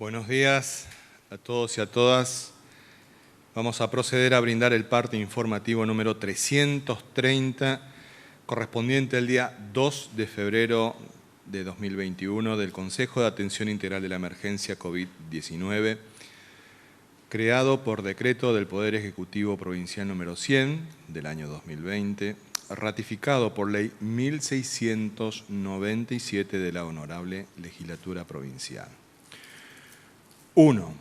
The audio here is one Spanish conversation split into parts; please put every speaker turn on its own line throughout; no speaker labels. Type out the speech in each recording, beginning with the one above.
Buenos días a todos y a todas. Vamos a proceder a brindar el parte informativo número 330, correspondiente al día 2 de febrero de 2021 del Consejo de Atención Integral de la Emergencia COVID-19, creado por decreto del Poder Ejecutivo Provincial número 100 del año 2020, ratificado por ley 1697 de la Honorable Legislatura Provincial. 1.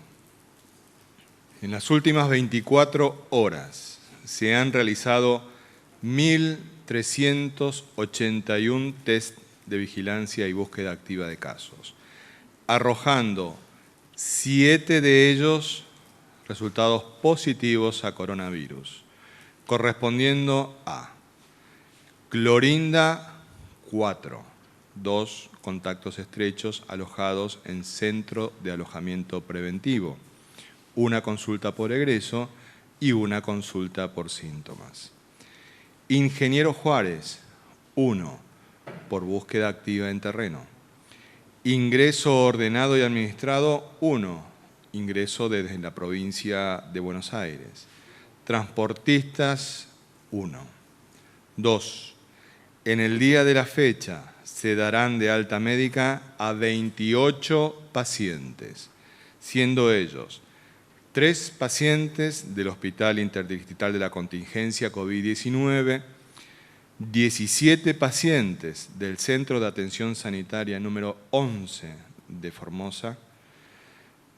En las últimas 24 horas se han realizado 1.381 test de vigilancia y búsqueda activa de casos, arrojando 7 de ellos resultados positivos a coronavirus, correspondiendo a Clorinda 4, 2 contactos estrechos alojados en centro de alojamiento preventivo, una consulta por egreso y una consulta por síntomas. Ingeniero Juárez, 1, por búsqueda activa en terreno. Ingreso ordenado y administrado, 1, ingreso desde la provincia de Buenos Aires. Transportistas, 1. 2. En el día de la fecha se darán de alta médica a 28 pacientes, siendo ellos 3 pacientes del Hospital Interdistrital de la Contingencia COVID-19, 17 pacientes del Centro de Atención Sanitaria número 11 de Formosa,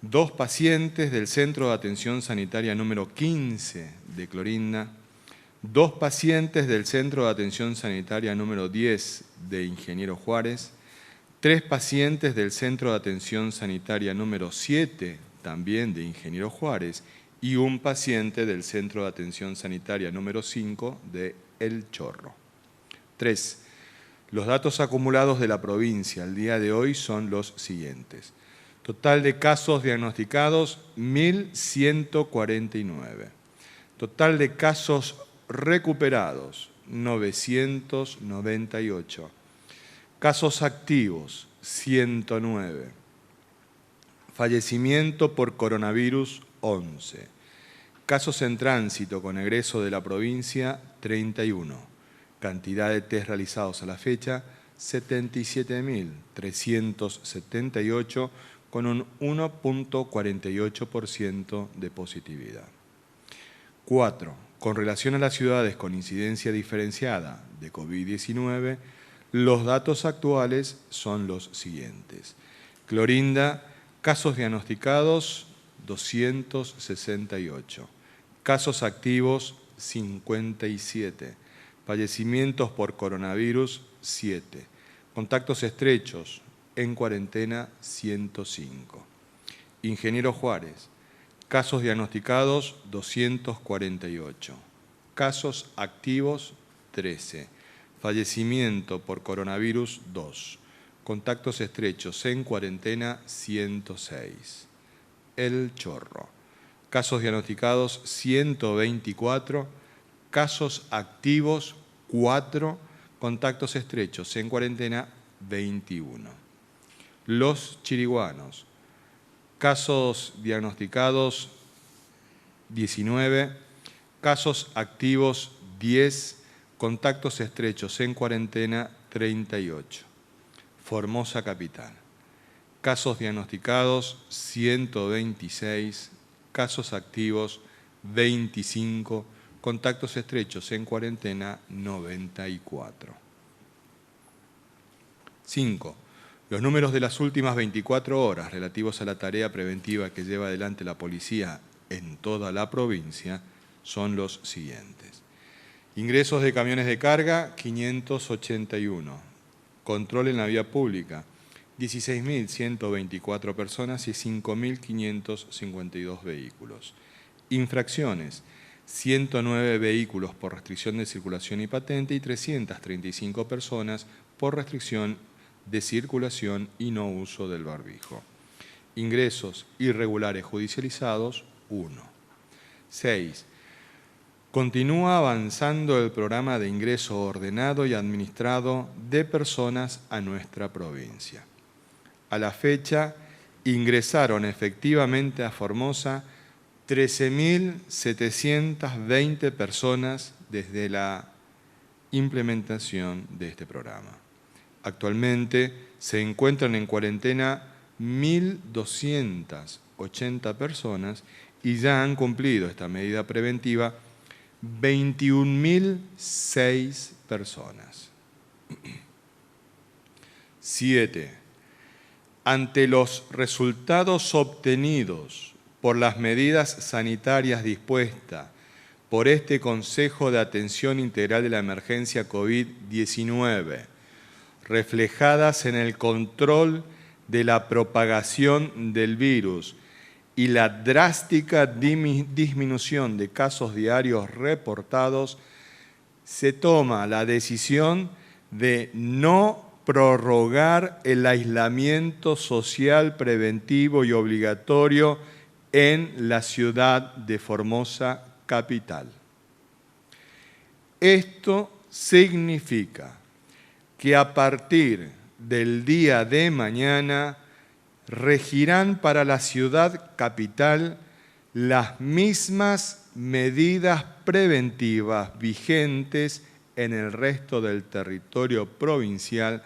2 pacientes del Centro de Atención Sanitaria número 15 de Clorinda, 2 pacientes del Centro de Atención Sanitaria número 10 de Ingeniero Juárez, 3 pacientes del Centro de Atención Sanitaria número 7, también de Ingeniero Juárez, y 1 paciente del Centro de Atención Sanitaria número 5 de El Chorro. 3. Los datos acumulados de la provincia al día de hoy son los siguientes. Total de casos diagnosticados, 1.149. Total de casos recuperados, 998. Casos activos, 109. Fallecimiento por coronavirus, 11. Casos en tránsito con egreso de la provincia, 31. Cantidad de test realizados a la fecha, 77.378, con un 1.48% de positividad. 4. Con relación a las ciudades con incidencia diferenciada de COVID-19, los datos actuales son los siguientes. Clorinda, casos diagnosticados, 268. Casos activos, 57. Fallecimientos por coronavirus, 7. Contactos estrechos, en cuarentena, 105. Ingeniero Juárez, casos diagnosticados, 248. Casos activos, 13. Fallecimiento por coronavirus, 2. Contactos estrechos en cuarentena, 106. El Chorro. Casos diagnosticados, 124. Casos activos, 4. Contactos estrechos en cuarentena, 21. Los Chiriguanos. Casos diagnosticados, 19. Casos activos, 10. Contactos estrechos en cuarentena, 38. Formosa Capital. Casos diagnosticados, 126. Casos activos, 25. Contactos estrechos en cuarentena, 94. 5. Los números de las últimas 24 horas relativos a la tarea preventiva que lleva adelante la policía en toda la provincia son los siguientes. Ingresos de camiones de carga, 581. Control en la vía pública, 16.124 personas y 5.552 vehículos. Infracciones, 109 vehículos por restricción de circulación y patente y 335 personas por restricción de circulación y no uso del barbijo. Ingresos irregulares judicializados, 1. 6. Continúa avanzando el programa de ingreso ordenado y administrado de personas a nuestra provincia. A la fecha, ingresaron efectivamente a Formosa 13.720 personas desde la implementación de este programa. Actualmente se encuentran en cuarentena 1.280 personas y ya han cumplido esta medida preventiva 21.006 personas. 7. Ante los resultados obtenidos por las medidas sanitarias dispuestas por este Consejo de Atención Integral de la Emergencia COVID-19, reflejadas en el control de la propagación del virus y la drástica disminución de casos diarios reportados, se toma la decisión de no prorrogar el aislamiento social preventivo y obligatorio en la ciudad de Formosa capital. Esto significa que a partir del día de mañana regirán para la ciudad capital las mismas medidas preventivas vigentes en el resto del territorio provincial,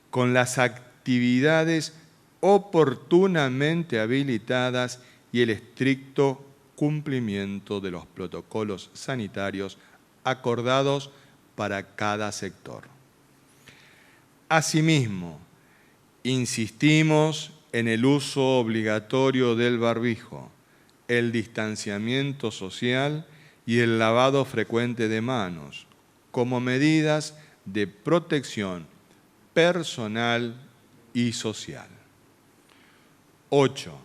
con las actividades oportunamente habilitadas y el estricto cumplimiento de los protocolos sanitarios acordados para cada sector. Asimismo, insistimos en el uso obligatorio del barbijo, el distanciamiento social y el lavado frecuente de manos, como medidas de protección personal y social. 8.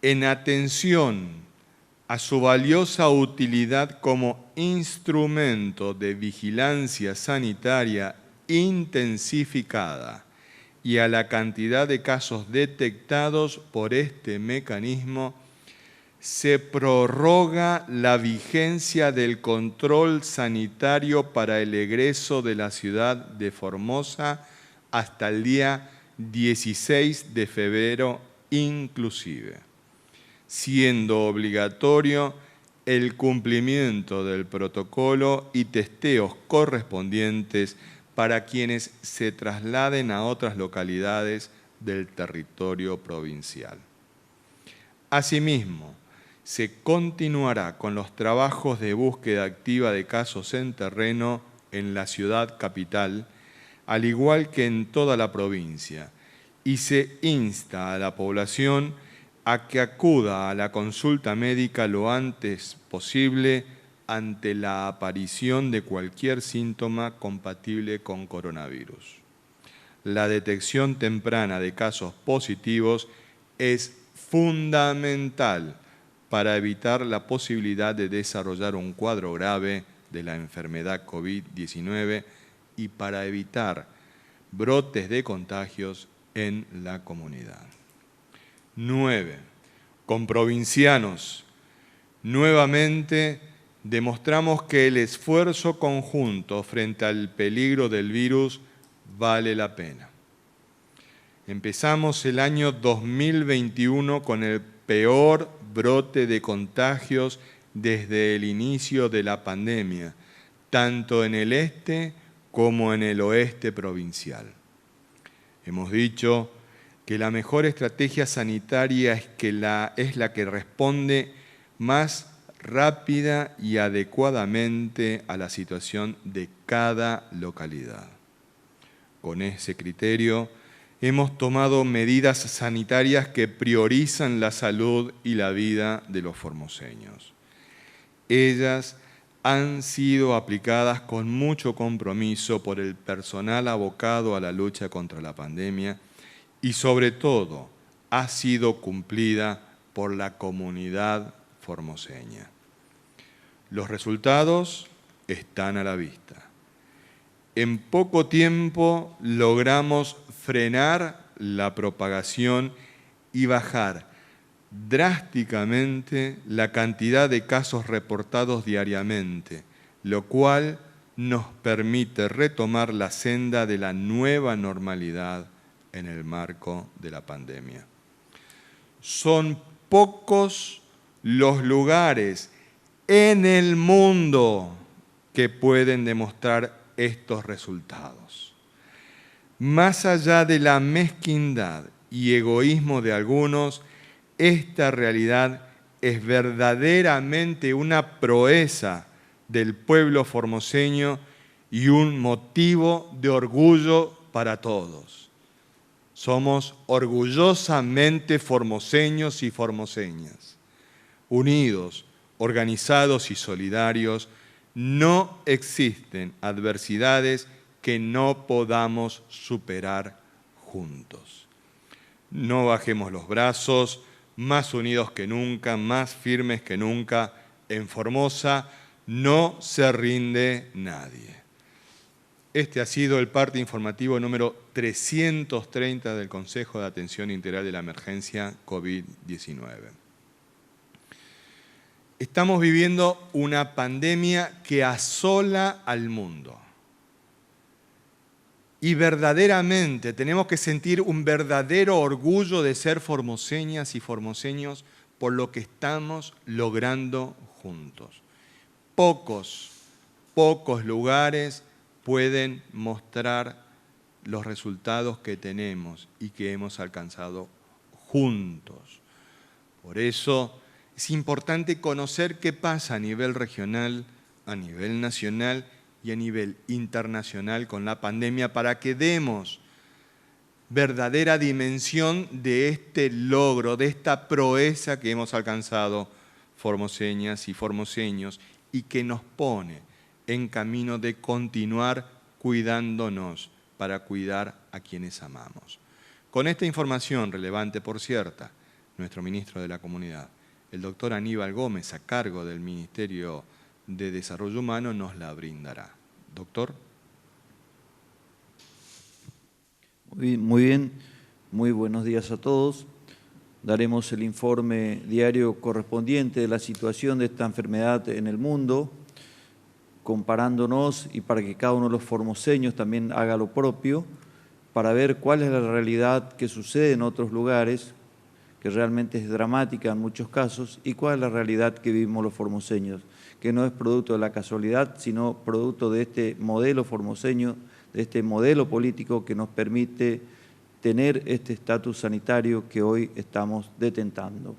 En atención a su valiosa utilidad como instrumento de vigilancia sanitaria intensificada y a la cantidad de casos detectados por este mecanismo, se prorroga la vigencia del control sanitario para el egreso de la ciudad de Formosa hasta el día 16 de febrero inclusive, siendo obligatorio el cumplimiento del protocolo y testeos correspondientes para quienes se trasladen a otras localidades del territorio provincial. Asimismo, se continuará con los trabajos de búsqueda activa de casos en terreno en la ciudad capital, al igual que en toda la provincia, y se insta a la población a que acuda a la consulta médica lo antes posible ante la aparición de cualquier síntoma compatible con coronavirus. La detección temprana de casos positivos es fundamental para evitar la posibilidad de desarrollar un cuadro grave de la enfermedad COVID-19 y para evitar brotes de contagios en la comunidad. 9. Con provincianos, nuevamente demostramos que el esfuerzo conjunto frente al peligro del virus vale la pena. Empezamos el año 2021 con el peor brote de contagios desde el inicio de la pandemia, tanto en el este como en el oeste provincial. Hemos dicho que la mejor estrategia sanitaria es la que responde más rápida y adecuadamente a la situación de cada localidad. Con ese criterio, hemos tomado medidas sanitarias que priorizan la salud y la vida de los formoseños. Ellas han sido aplicadas con mucho compromiso por el personal abocado a la lucha contra la pandemia y, sobre todo, ha sido cumplida por la comunidad formoseña. Los resultados están a la vista. En poco tiempo logramos frenar la propagación y bajar drásticamente la cantidad de casos reportados diariamente, lo cual nos permite retomar la senda de la nueva normalidad en el marco de la pandemia. Son pocos los lugares en el mundo que pueden demostrar estos resultados. Más allá de la mezquindad y egoísmo de algunos, esta realidad es verdaderamente una proeza del pueblo formoseño y un motivo de orgullo para todos. Somos orgullosamente formoseños y formoseñas, unidos, organizados y solidarios. No existen adversidades que no podamos superar juntos. No bajemos los brazos, más unidos que nunca, más firmes que nunca. En Formosa no se rinde nadie. Este ha sido el parte informativo número 330 del Consejo de Atención Integral de la Emergencia COVID-19. Estamos viviendo una pandemia que asola al mundo. Y verdaderamente tenemos que sentir un verdadero orgullo de ser formoseñas y formoseños por lo que estamos logrando juntos. Pocos lugares pueden mostrar los resultados que tenemos y que hemos alcanzado juntos. Por eso es importante conocer qué pasa a nivel regional, a nivel nacional y a nivel internacional con la pandemia para que demos verdadera dimensión de este logro, de esta proeza que hemos alcanzado formoseñas y formoseños y que nos pone en camino de continuar cuidándonos para cuidar a quienes amamos. Con esta información relevante, por cierto, nuestro ministro de la Comunidad, el doctor Aníbal Gómez, a cargo del Ministerio de Desarrollo Humano, nos la brindará. Doctor.
Muy bien, muy buenos días a todos. Daremos el informe diario correspondiente de la situación de esta enfermedad en el mundo, comparándonos y para que cada uno de los formoseños también haga lo propio, para ver cuál es la realidad que sucede en otros lugares, que realmente es dramática en muchos casos, y cuál es la realidad que vivimos los formoseños, que no es producto de la casualidad, sino producto de este modelo formoseño, de este modelo político que nos permite tener este estatus sanitario que hoy estamos detentando.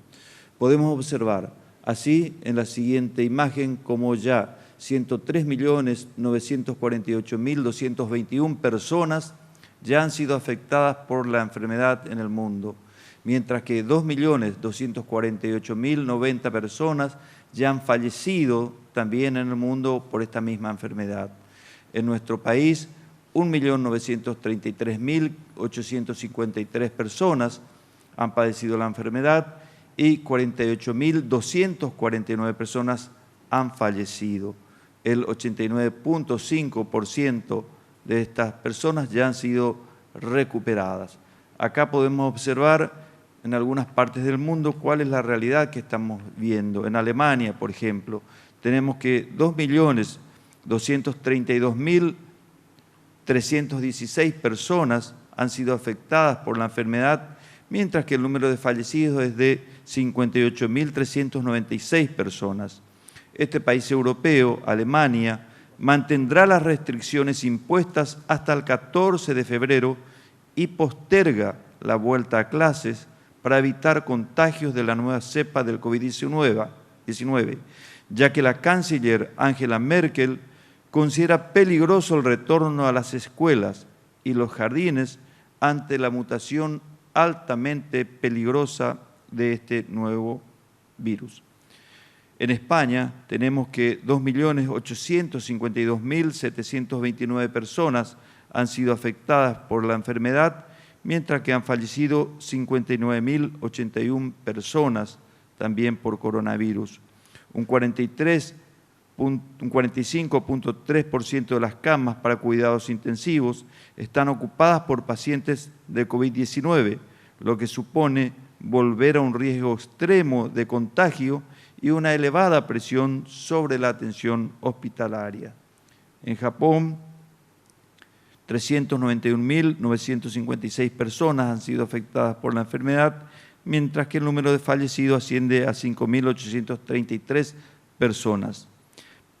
Podemos observar así en la siguiente imagen como ya 103.948.221 personas ya han sido afectadas por la enfermedad en el mundo, mientras que 2.248.090 personas ya han fallecido también en el mundo por esta misma enfermedad. En nuestro país, 1.933.853 personas han padecido la enfermedad y 48.249 personas han fallecido. El 89.5% de estas personas ya han sido recuperadas. Acá podemos observar en algunas partes del mundo cuál es la realidad que estamos viendo. En Alemania, por ejemplo, tenemos que 2.232.316 personas han sido afectadas por la enfermedad, mientras que el número de fallecidos es de 58.396 personas. Este país europeo, Alemania, mantendrá las restricciones impuestas hasta el 14 de febrero y posterga la vuelta a clases para evitar contagios de la nueva cepa del COVID-19, ya que la canciller Angela Merkel considera peligroso el retorno a las escuelas y los jardines ante la mutación altamente peligrosa de este nuevo virus. En España tenemos que 2.852.729 personas han sido afectadas por la enfermedad, mientras que han fallecido 59.081 personas también por coronavirus. Un 45.3% de las camas para cuidados intensivos están ocupadas por pacientes de COVID-19, lo que supone volver a un riesgo extremo de contagio y una elevada presión sobre la atención hospitalaria. En Japón, 391.956 personas han sido afectadas por la enfermedad, mientras que el número de fallecidos asciende a 5.833 personas.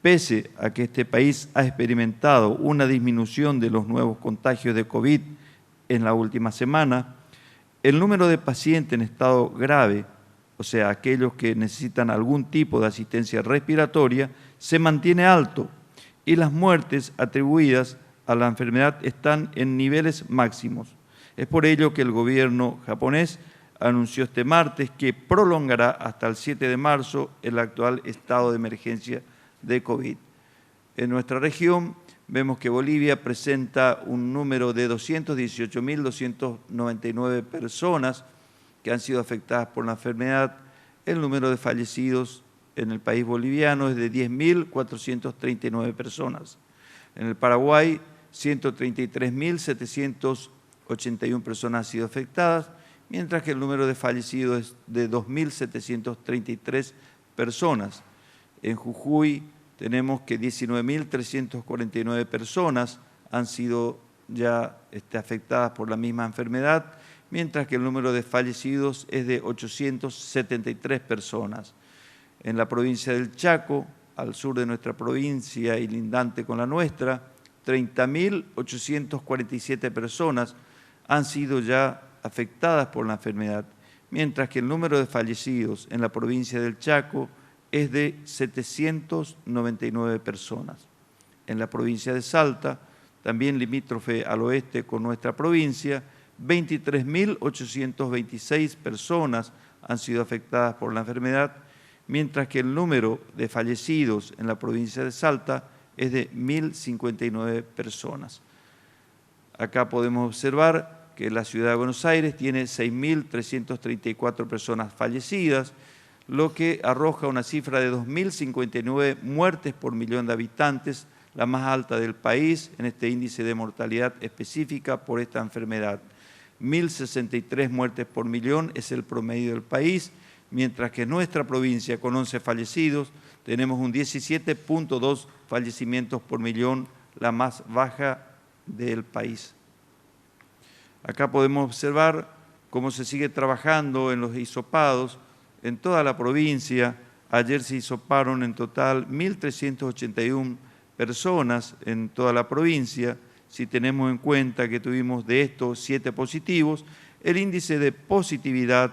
Pese a que este país ha experimentado una disminución de los nuevos contagios de COVID en la última semana, el número de pacientes en estado grave, o sea, aquellos que necesitan algún tipo de asistencia respiratoria, se mantiene alto y las muertes atribuidas a la enfermedad están en niveles máximos. Es por ello que el gobierno japonés anunció este martes que prolongará hasta el 7 de marzo el actual estado de emergencia de COVID. En nuestra región vemos que Bolivia presenta un número de 218.299 personas que han sido afectadas por la enfermedad. El número de fallecidos en el país boliviano es de 10.439 personas. En el Paraguay, 133.781 personas han sido afectadas, mientras que el número de fallecidos es de 2.733 personas. En Jujuy tenemos que 19.349 personas han sido ya afectadas por la misma enfermedad, mientras que el número de fallecidos es de 873 personas. En la provincia del Chaco, al sur de nuestra provincia y lindante con la nuestra, 30.847 personas han sido ya afectadas por la enfermedad, mientras que el número de fallecidos en la provincia del Chaco es de 799 personas. En la provincia de Salta, también limítrofe al oeste con nuestra provincia, 23.826 personas han sido afectadas por la enfermedad, mientras que el número de fallecidos en la provincia de Salta es de 1.059 personas. Acá podemos observar que la ciudad de Buenos Aires tiene 6.334 personas fallecidas, lo que arroja una cifra de 2.059 muertes por millón de habitantes, la más alta del país en este índice de mortalidad específica por esta enfermedad. 1.063 muertes por millón es el promedio del país, mientras que en nuestra provincia, con 11 fallecidos, tenemos un 17.2 fallecimientos por millón, la más baja del país. Acá podemos observar cómo se sigue trabajando en los hisopados en toda la provincia. Ayer se hisoparon en total 1.381 personas en toda la provincia. Si tenemos en cuenta que tuvimos de estos 7 positivos, el índice de positividad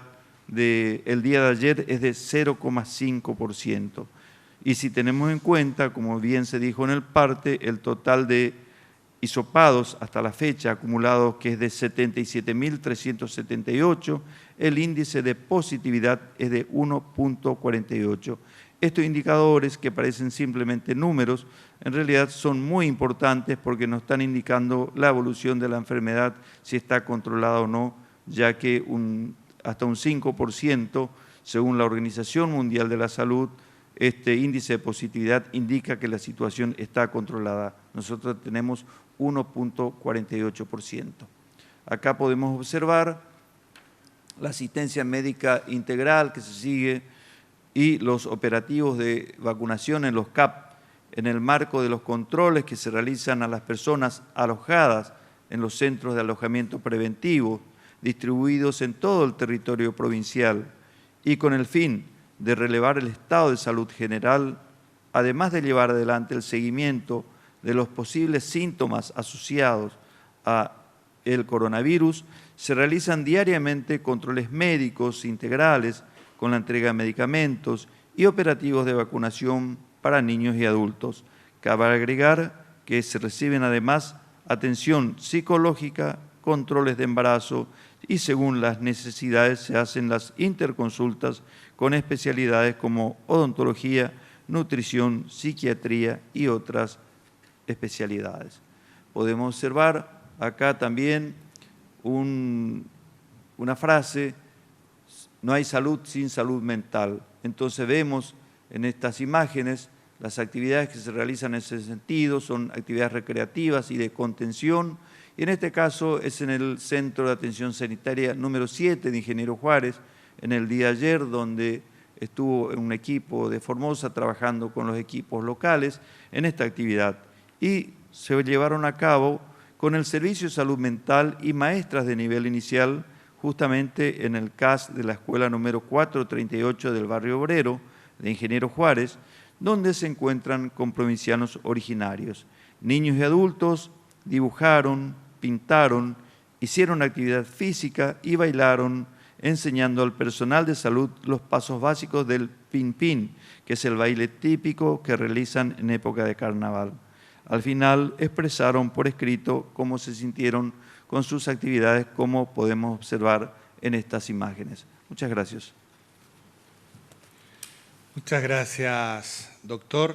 del día de ayer es de 0,5%. Y si tenemos en cuenta, como bien se dijo en el parte, el total de hisopados hasta la fecha acumulado, que es de 77.378, el índice de positividad es de 1.48. Estos indicadores, que parecen simplemente números, en realidad son muy importantes porque nos están indicando la evolución de la enfermedad, si está controlada o no, ya que hasta un 5%, según la Organización Mundial de la Salud, este índice de positividad indica que la situación está controlada. Nosotros tenemos 1.48%. Acá podemos observar la asistencia médica integral que se sigue y los operativos de vacunación en los CAP en el marco de los controles que se realizan a las personas alojadas en los centros de alojamiento preventivo distribuidos en todo el territorio provincial y con el fin de relevar el estado de salud general, además de llevar adelante el seguimiento de los posibles síntomas asociados a el coronavirus, se realizan diariamente controles médicos integrales con la entrega de medicamentos y operativos de vacunación para niños y adultos. Cabe agregar que se reciben además atención psicológica, controles de embarazo y según las necesidades se hacen las interconsultas con especialidades como odontología, nutrición, psiquiatría y otras especialidades. Podemos observar acá también una frase: no hay salud sin salud mental. Entonces vemos en estas imágenes las actividades que se realizan en ese sentido, son actividades recreativas y de contención, y en este caso es en el Centro de Atención Sanitaria número 7 de Ingeniero Juárez, en el día de ayer, donde estuvo un equipo de Formosa trabajando con los equipos locales en esta actividad. Y se llevaron a cabo con el Servicio de Salud Mental y maestras de nivel inicial, justamente en el CAS de la escuela número 438 del barrio obrero de Ingeniero Juárez, donde se encuentran con provincianos originarios. Niños y adultos dibujaron, pintaron, hicieron actividad física y bailaron, enseñando al personal de salud los pasos básicos del pin-pin, que es el baile típico que realizan en época de carnaval. Al final expresaron por escrito cómo se sintieron con sus actividades, como podemos observar en estas imágenes. Muchas gracias.
Muchas gracias, doctor.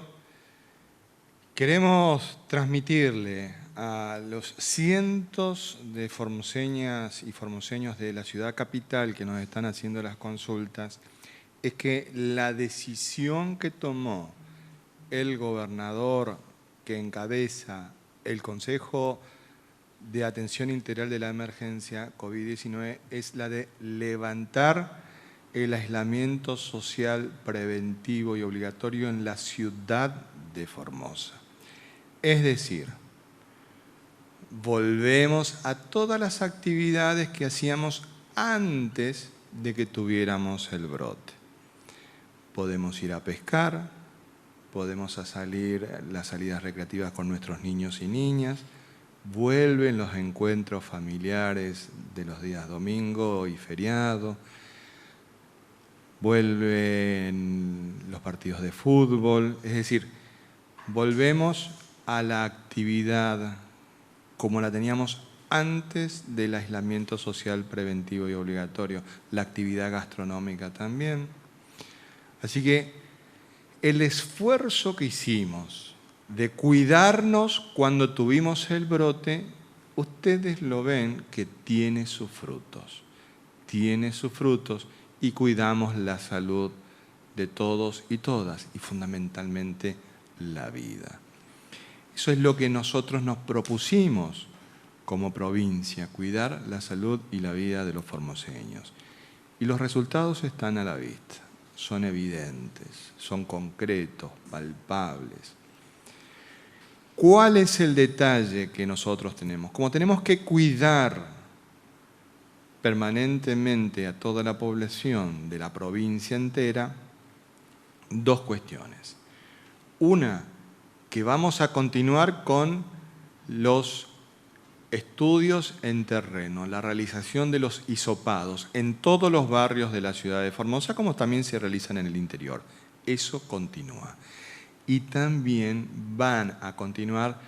Queremos transmitirle a los cientos de formoseñas y formoseños de la ciudad capital que nos están haciendo las consultas, es que la decisión que tomó el gobernador que encabeza el Consejo de Atención Integral de la Emergencia COVID-19 es la de levantar el aislamiento social preventivo y obligatorio en la ciudad de Formosa. Es decir, volvemos a todas las actividades que hacíamos antes de que tuviéramos el brote. Podemos ir a pescar, podemos salir las salidas recreativas con nuestros niños y niñas, vuelven los encuentros familiares de los días domingo y feriado, vuelven los partidos de fútbol, es decir, volvemos a la actividad como la teníamos antes del aislamiento social preventivo y obligatorio, la actividad gastronómica también. Así que el esfuerzo que hicimos de cuidarnos cuando tuvimos el brote, ustedes lo ven que tiene sus frutos y cuidamos la salud de todos y todas y fundamentalmente la vida. Eso es lo que nosotros nos propusimos como provincia, cuidar la salud y la vida de los formoseños. Y los resultados están a la vista, son evidentes, son concretos, palpables. ¿Cuál es el detalle que nosotros tenemos? Como tenemos que cuidar permanentemente a toda la población de la provincia entera, dos cuestiones. Una, que vamos a continuar con los estudios en terreno, la realización de los hisopados en todos los barrios de la ciudad de Formosa, como también se realizan en el interior. Eso continúa. Y también van a continuar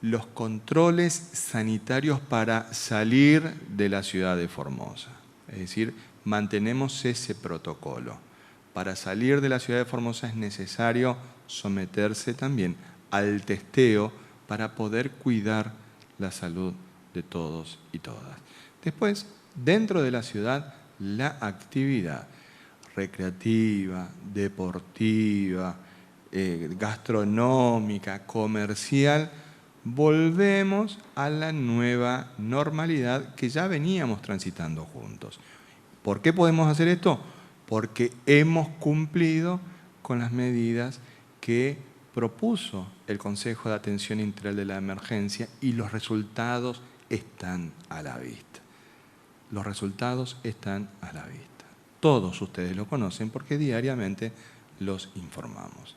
los controles sanitarios para salir de la ciudad de Formosa. Es decir, mantenemos ese protocolo. Para salir de la ciudad de Formosa es necesario someterse también al testeo para poder cuidar la salud de todos y todas. Después, dentro de la ciudad, la actividad recreativa, deportiva, gastronómica, comercial, volvemos a la nueva normalidad que ya veníamos transitando juntos. ¿Por qué podemos hacer esto? Porque hemos cumplido con las medidas que propuso el Consejo de Atención Integral de la Emergencia y los resultados están a la vista. Los resultados están a la vista. Todos ustedes lo conocen porque diariamente los informamos.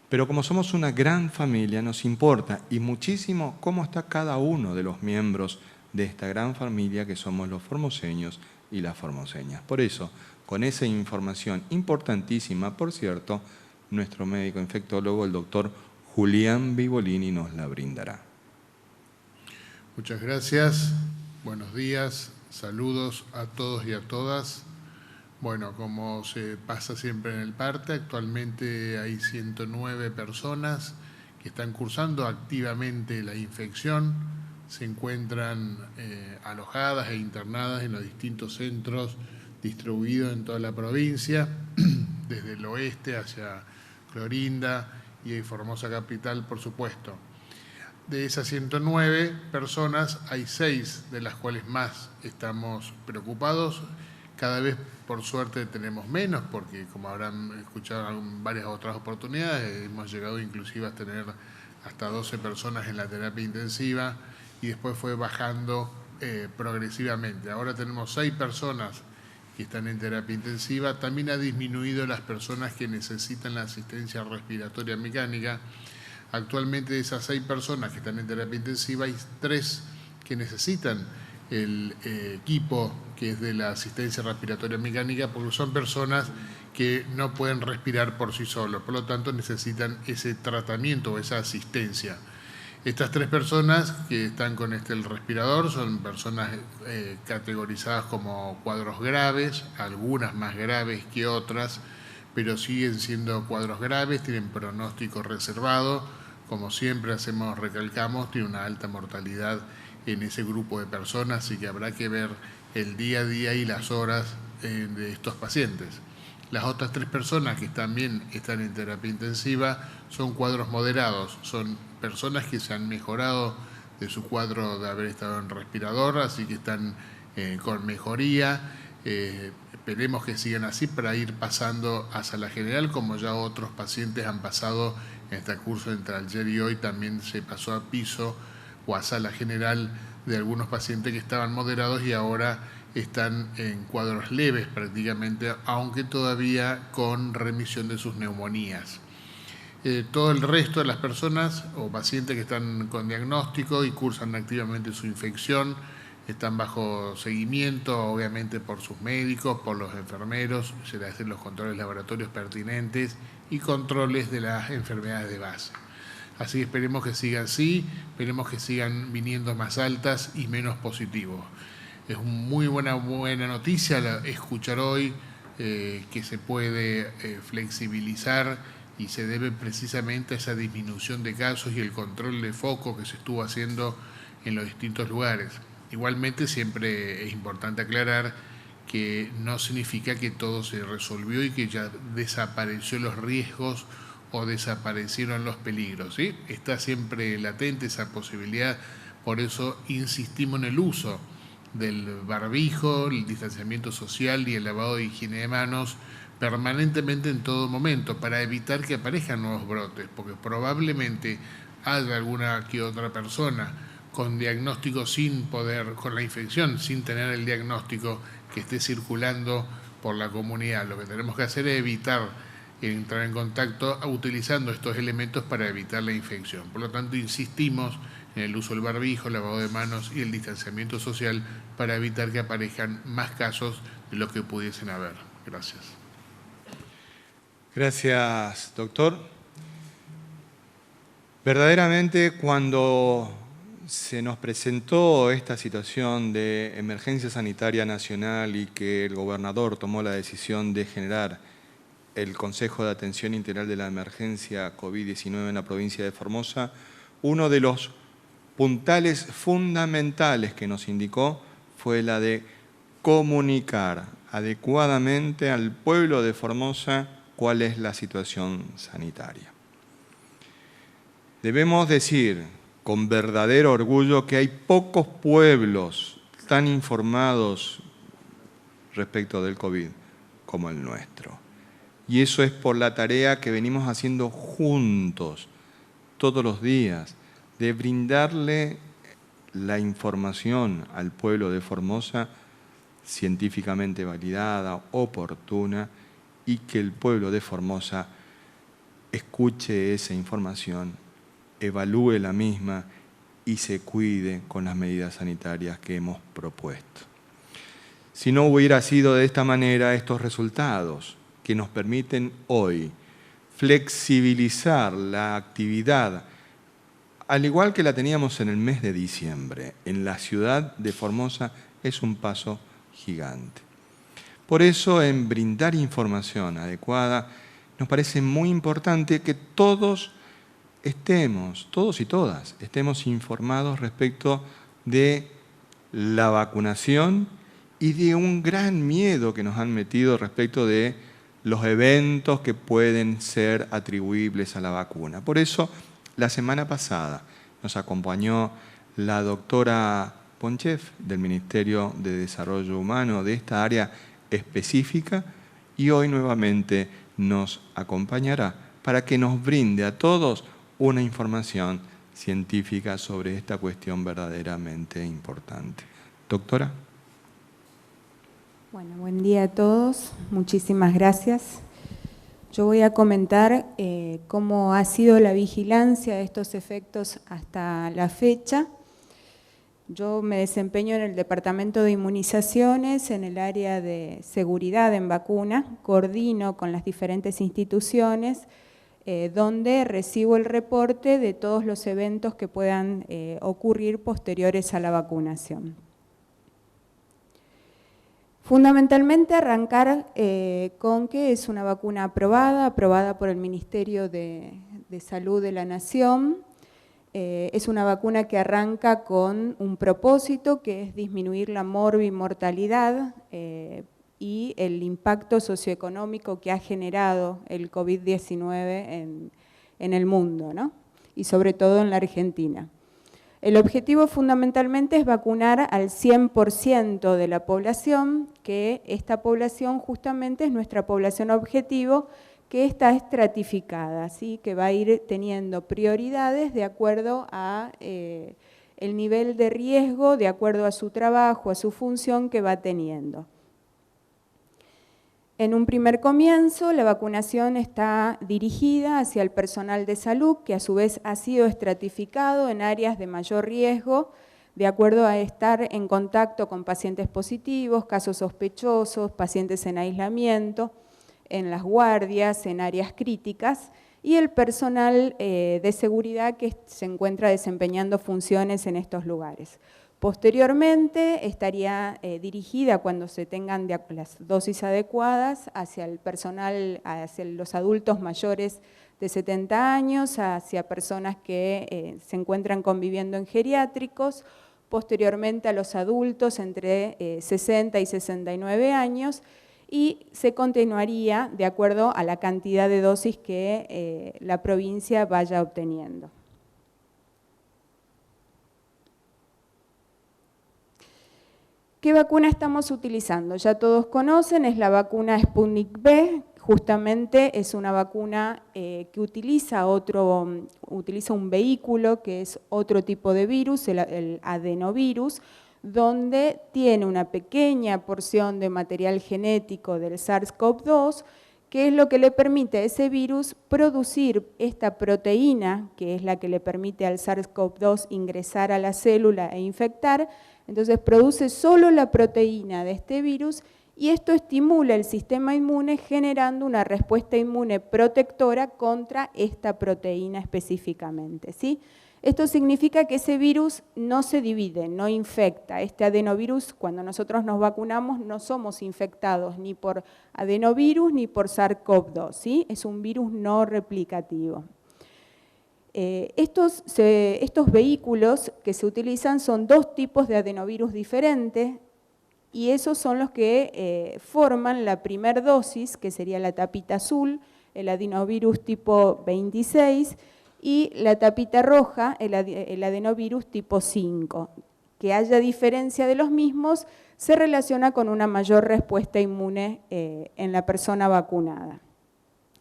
Pero como somos una gran familia, nos importa y muchísimo cómo está cada uno de los miembros de esta gran familia que somos los formoseños y las formoseñas. Por eso, con esa información importantísima, por cierto, nuestro médico infectólogo, el doctor Julián Vivolini, nos la brindará.
Muchas gracias. Buenos días. Saludos a todos y a todas. Bueno, como se pasa siempre en el parte, actualmente hay 109 personas que están cursando activamente la infección. Se encuentran alojadas e internadas en los distintos centros distribuidos en toda la provincia, desde el oeste hacia Clorinda y Formosa Capital, por supuesto. De esas 109 personas, hay 6 de las cuales más estamos preocupados. Cada vez, por suerte, tenemos menos, porque como habrán escuchado en varias otras oportunidades, hemos llegado inclusive a tener hasta 12 personas en la terapia intensiva y después fue bajando progresivamente. Ahora tenemos 6 personas que están en terapia intensiva. También ha disminuido las personas que necesitan la asistencia respiratoria mecánica. Actualmente de esas 6 personas que están en terapia intensiva hay 3 que necesitan el equipo que es de la asistencia respiratoria mecánica, porque son personas que no pueden respirar por sí solos, por lo tanto necesitan ese tratamiento o esa asistencia. Estas 3 personas que están con el respirador son personas categorizadas como cuadros graves, algunas más graves que otras, pero siguen siendo cuadros graves, tienen pronóstico reservado, como siempre recalcamos, tiene una alta mortalidad en ese grupo de personas, así que habrá que ver el día a día y las horas de estos pacientes. Las otras 3 personas que también están en terapia intensiva son cuadros moderados, son personas que se han mejorado de su cuadro de haber estado en respirador, así que están con mejoría. Esperemos que sigan así para ir pasando a sala general, como ya otros pacientes han pasado en este curso entre ayer y hoy, también se pasó a piso o a sala general de algunos pacientes que estaban moderados y ahora están en cuadros leves prácticamente, aunque todavía con remisión de sus neumonías. Todo el resto de las personas o pacientes que están con diagnóstico y cursan activamente su infección están bajo seguimiento, obviamente por sus médicos, por los enfermeros, se les hacen los controles laboratorios pertinentes y controles de las enfermedades de base. Así que esperemos que siga así, esperemos que sigan viniendo más altas y menos positivos. Es muy buena noticia escuchar hoy que se puede flexibilizar y se debe precisamente a esa disminución de casos y el control de foco que se estuvo haciendo en los distintos lugares. Igualmente siempre es importante aclarar que no significa que todo se resolvió y que ya desapareció los riesgos o desaparecieron los peligros, ¿sí? Está siempre latente esa posibilidad, por eso insistimos en el uso del barbijo, el distanciamiento social y el lavado de higiene de manos permanentemente en todo momento para evitar que aparezcan nuevos brotes, porque probablemente haya alguna que otra persona con diagnóstico con la infección, sin tener el diagnóstico que esté circulando por la comunidad. Lo que tenemos que hacer es evitar entrar en contacto utilizando estos elementos para evitar la infección. Por lo tanto, insistimos en el uso del barbijo, el lavado de manos y el distanciamiento social para evitar que aparezcan más casos de los que pudiesen haber. Gracias.
Gracias, doctor. Verdaderamente, cuando se nos presentó esta situación de emergencia sanitaria nacional y que el gobernador tomó la decisión de generar el Consejo de Atención Integral de la Emergencia COVID-19 en la provincia de Formosa, uno de los puntales fundamentales que nos indicó fue la de comunicar adecuadamente al pueblo de Formosa cuál es la situación sanitaria. Debemos decir con verdadero orgullo que hay pocos pueblos tan informados respecto del COVID como el nuestro. Y eso es por la tarea que venimos haciendo juntos todos los días, de brindarle la información al pueblo de Formosa científicamente validada, oportuna, y que el pueblo de Formosa escuche esa información, evalúe la misma y se cuide con las medidas sanitarias que hemos propuesto. Si no hubiera sido de esta manera, estos resultados que nos permiten hoy flexibilizar la actividad, al igual que la teníamos en el mes de diciembre, en la ciudad de Formosa, es un paso gigante. Por eso, en brindar información adecuada, nos parece muy importante que todos y todas estemos informados respecto de la vacunación y de un gran miedo que nos han metido respecto de los eventos que pueden ser atribuibles a la vacuna. Por eso, la semana pasada nos acompañó la doctora Ponchef del Ministerio de Desarrollo Humano de esta área específica y hoy nuevamente nos acompañará para que nos brinde a todos una información científica sobre esta cuestión verdaderamente importante. Doctora.
Bueno, buen día a todos. Muchísimas gracias. Yo voy a comentar cómo ha sido la vigilancia de estos efectos hasta la fecha. Yo me desempeño en el Departamento de Inmunizaciones, en el área de seguridad en vacuna, coordino con las diferentes instituciones, donde recibo el reporte de todos los eventos que puedan ocurrir posteriores a la vacunación. Fundamentalmente arrancar con que es una vacuna aprobada por el Ministerio de Salud de la Nación. Es una vacuna que arranca con un propósito que es disminuir la morbimortalidad y el impacto socioeconómico que ha generado el COVID-19 en el mundo, ¿no? Y sobre todo en la Argentina. El objetivo fundamentalmente es vacunar al 100% de la población, que esta población justamente es nuestra población objetivo, que está estratificada, ¿sí? Que va a ir teniendo prioridades de acuerdo a el nivel de riesgo, de acuerdo a su trabajo, a su función que va teniendo. En un primer comienzo, la vacunación está dirigida hacia el personal de salud, que a su vez ha sido estratificado en áreas de mayor riesgo, de acuerdo a estar en contacto con pacientes positivos, casos sospechosos, pacientes en aislamiento, en las guardias, en áreas críticas, y el personal de seguridad que se encuentra desempeñando funciones en estos lugares. Posteriormente estaría dirigida, cuando se tengan las dosis adecuadas, hacia el personal, hacia los adultos mayores de 70 años, hacia personas que se encuentran conviviendo en geriátricos, posteriormente a los adultos entre 60 y 69 años, y se continuaría de acuerdo a la cantidad de dosis que la provincia vaya obteniendo. ¿Qué vacuna estamos utilizando? Ya todos conocen, es la vacuna Sputnik V, justamente es una vacuna que utiliza un vehículo que es otro tipo de virus, el adenovirus, donde tiene una pequeña porción de material genético del SARS-CoV-2, que es lo que le permite a ese virus producir esta proteína, que es la que le permite al SARS-CoV-2 ingresar a la célula e infectar. Entonces produce solo la proteína de este virus y esto estimula el sistema inmune generando una respuesta inmune protectora contra esta proteína específicamente, ¿sí? Esto significa que ese virus no se divide, no infecta. Este adenovirus, cuando nosotros nos vacunamos, no somos infectados ni por adenovirus ni por SARS-CoV-2, ¿sí? Es un virus no replicativo. Estos vehículos que se utilizan son dos tipos de adenovirus diferentes y esos son los que forman la primera dosis, que sería la tapita azul, el adenovirus tipo 26, y la tapita roja, el adenovirus tipo 5. Que haya diferencia de los mismos se relaciona con una mayor respuesta inmune en la persona vacunada.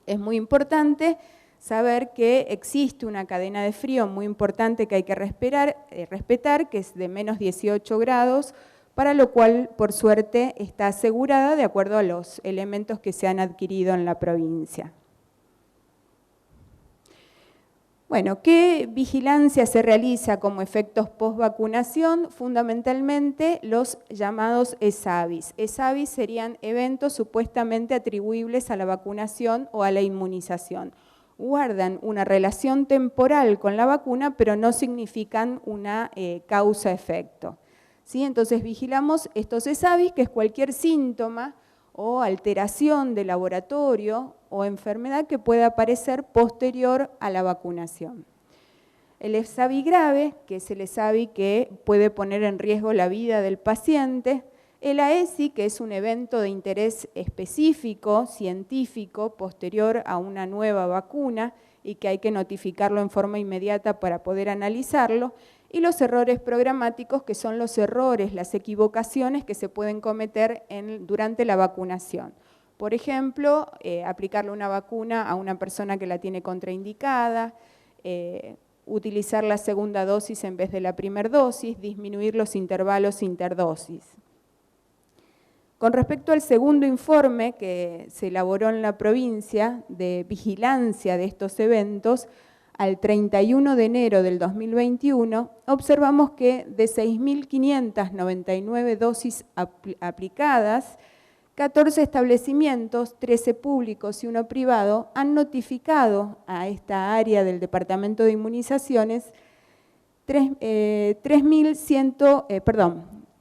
Es muy importante saber que existe una cadena de frío muy importante que hay que respetar, que es de menos 18 grados, para lo cual, por suerte, está asegurada de acuerdo a los elementos que se han adquirido en la provincia. Bueno, ¿qué vigilancia se realiza como efectos post-vacunación? Fundamentalmente los llamados ESAVIS. ESAVIS serían eventos supuestamente atribuibles a la vacunación o a la inmunización. Guardan una relación temporal con la vacuna, pero no significan una causa-efecto, ¿sí? Entonces vigilamos estos ESAVIS, que es cualquier síntoma o alteración de laboratorio o enfermedad que pueda aparecer posterior a la vacunación. El ESAVI grave, que es el ESAVI que puede poner en riesgo la vida del paciente. El AESI, que es un evento de interés específico, científico, posterior a una nueva vacuna y que hay que notificarlo en forma inmediata para poder analizarlo. Y los errores programáticos, que son los errores, las equivocaciones que se pueden cometer durante la vacunación. Por ejemplo, aplicarle una vacuna a una persona que la tiene contraindicada, utilizar la segunda dosis en vez de la primera dosis, disminuir los intervalos interdosis. Con respecto al segundo informe que se elaboró en la provincia de vigilancia de estos eventos, al 31 de enero del 2021, observamos que de 6.599 dosis aplicadas, 14 establecimientos, 13 públicos y 1 privado, han notificado a esta área del Departamento de Inmunizaciones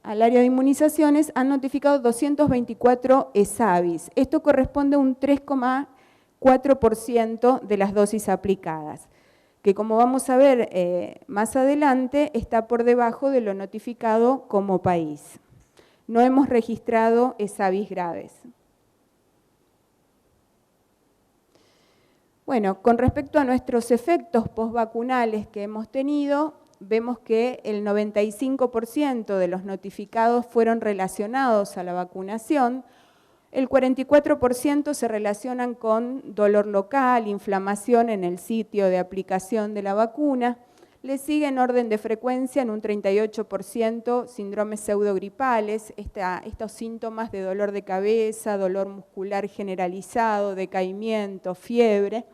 al área de inmunizaciones han notificado 224 ESAVIS. Esto corresponde a un 3,4% de las dosis aplicadas, que como vamos a ver más adelante, está por debajo de lo notificado como país. No hemos registrado ESAVIS graves. Bueno, con respecto a nuestros efectos postvacunales que hemos tenido, vemos que el 95% de los notificados fueron relacionados a la vacunación, el 44% se relacionan con dolor local, inflamación en el sitio de aplicación de la vacuna, le sigue en orden de frecuencia en un 38% síndromes pseudogripales, estos síntomas de dolor de cabeza, dolor muscular generalizado, decaimiento, fiebre.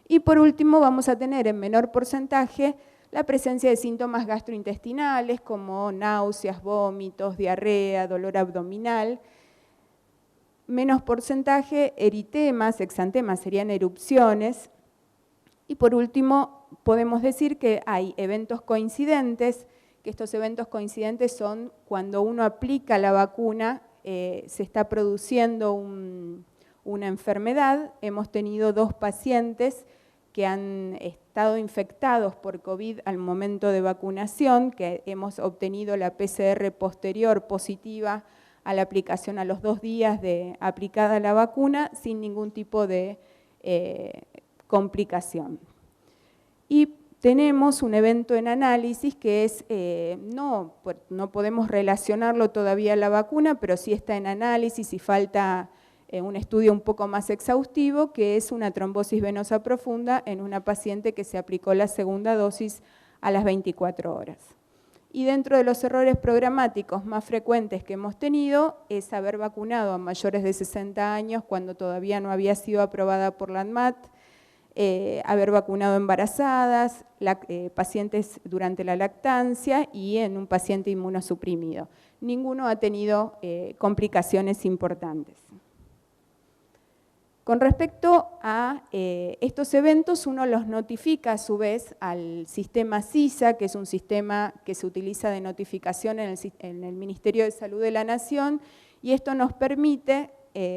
Y por último vamos a tener en menor porcentaje la presencia de síntomas gastrointestinales como náuseas, vómitos, diarrea, dolor abdominal. Menos porcentaje, eritemas, exantemas serían erupciones. Y por último, podemos decir que hay eventos coincidentes, que estos eventos coincidentes son cuando uno aplica la vacuna, se está produciendo una enfermedad. Hemos tenido 2 pacientes que han estado infectados por COVID al momento de vacunación, que hemos obtenido la PCR posterior positiva a la aplicación a los 2 días de aplicada la vacuna, sin ningún tipo de complicación. Y tenemos un evento en análisis que es, no podemos relacionarlo todavía a la vacuna, pero sí está en análisis y falta un estudio un poco más exhaustivo, que es una trombosis venosa profunda en una paciente que se aplicó la segunda dosis a las 24 horas. Y dentro de los errores programáticos más frecuentes que hemos tenido es haber vacunado a mayores de 60 años cuando todavía no había sido aprobada por la ANMAT, haber vacunado embarazadas, pacientes durante la lactancia y en un paciente inmunosuprimido. Ninguno ha tenido complicaciones importantes. Con respecto a estos eventos, uno los notifica a su vez al sistema CISA, que es un sistema que se utiliza de notificación en el Ministerio de Salud de la Nación, y esto nos permite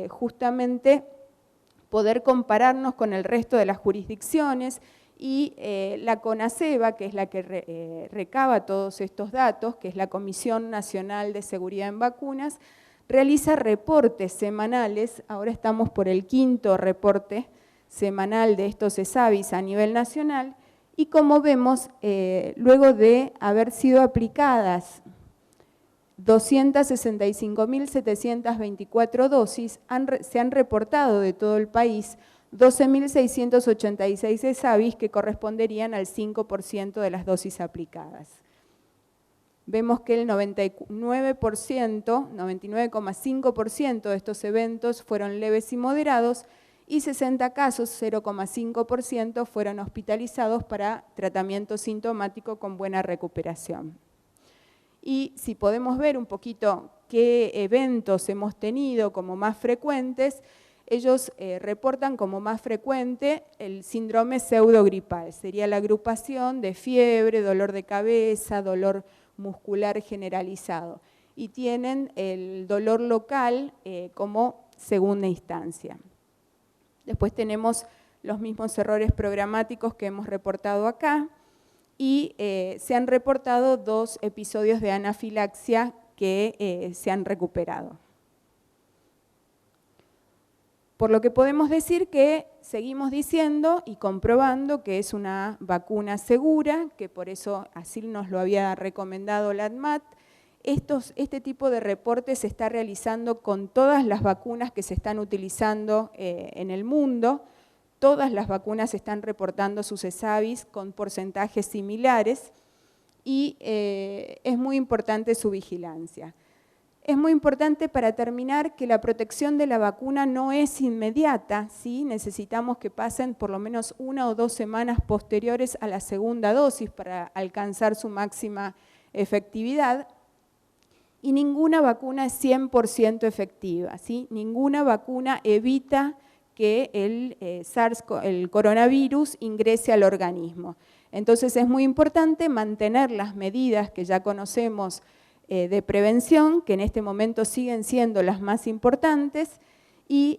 justamente poder compararnos con el resto de las jurisdicciones y la CONASEBA, que es la que recaba todos estos datos, que es la Comisión Nacional de Seguridad en Vacunas, realiza reportes semanales. Ahora estamos por el 5º reporte semanal de estos ESAVIS a nivel nacional, y como vemos, luego de haber sido aplicadas 265.724 dosis, se han reportado de todo el país 12.686 ESAVIS que corresponderían al 5% de las dosis aplicadas. Vemos que el 99,5% de estos eventos fueron leves y moderados y 60 casos, 0,5%, fueron hospitalizados para tratamiento sintomático con buena recuperación. Y si podemos ver un poquito qué eventos hemos tenido como más frecuentes, ellos reportan como más frecuente el síndrome pseudogripal. Sería la agrupación de fiebre, dolor de cabeza, dolor muscular generalizado, y tienen el dolor local como segunda instancia. Después tenemos los mismos errores programáticos que hemos reportado acá, y se han reportado 2 episodios de anafilaxia que se han recuperado. Por lo que podemos decir que seguimos diciendo y comprobando que es una vacuna segura, que por eso así nos lo había recomendado la ANMAT. Este tipo de reporte se está realizando con todas las vacunas que se están utilizando en el mundo. todas las vacunas están reportando sus ESAVIS con porcentajes similares y es muy importante su vigilancia. Es muy importante, para terminar, que la protección de la vacuna no es inmediata, ¿sí? Necesitamos que pasen por lo menos 1 o 2 semanas posteriores a la segunda dosis para alcanzar su máxima efectividad. Y ninguna vacuna es 100% efectiva, ¿sí? Ninguna vacuna evita que el coronavirus ingrese al organismo. Entonces es muy importante mantener las medidas que ya conocemos de prevención, que en este momento siguen siendo las más importantes, y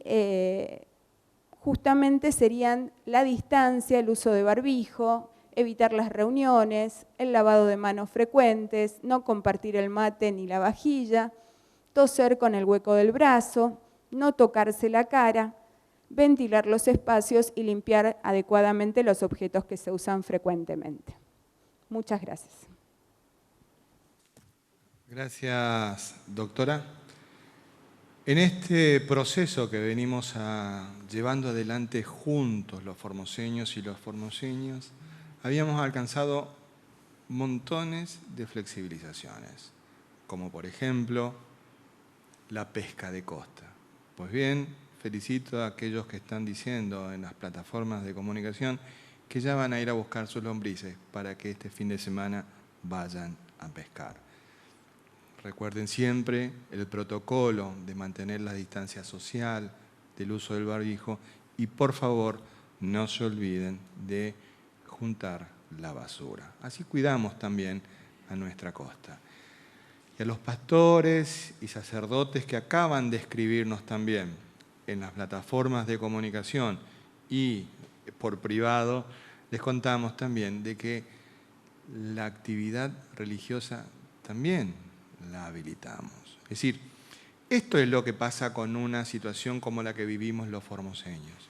justamente serían la distancia, el uso de barbijo, evitar las reuniones, el lavado de manos frecuentes, no compartir el mate ni la vajilla, toser con el hueco del brazo, no tocarse la cara, ventilar los espacios y limpiar adecuadamente los objetos que se usan frecuentemente. Muchas gracias.
Gracias, doctora. En este proceso que venimos llevando adelante juntos los formoseños y los formoseñas, habíamos alcanzado montones de flexibilizaciones, como por ejemplo la pesca de costa. Pues bien, felicito a aquellos que están diciendo en las plataformas de comunicación que ya van a ir a buscar sus lombrices para que este fin de semana vayan a pescar. Recuerden siempre el protocolo de mantener la distancia social, del uso del barbijo, y por favor no se olviden de juntar la basura. Así cuidamos también a nuestra costa. Y a los pastores y sacerdotes que acaban de escribirnos también en las plataformas de comunicación y por privado, les contamos también de que la actividad religiosa también la habilitamos. Es decir, esto es lo que pasa con una situación como la que vivimos los formoseños.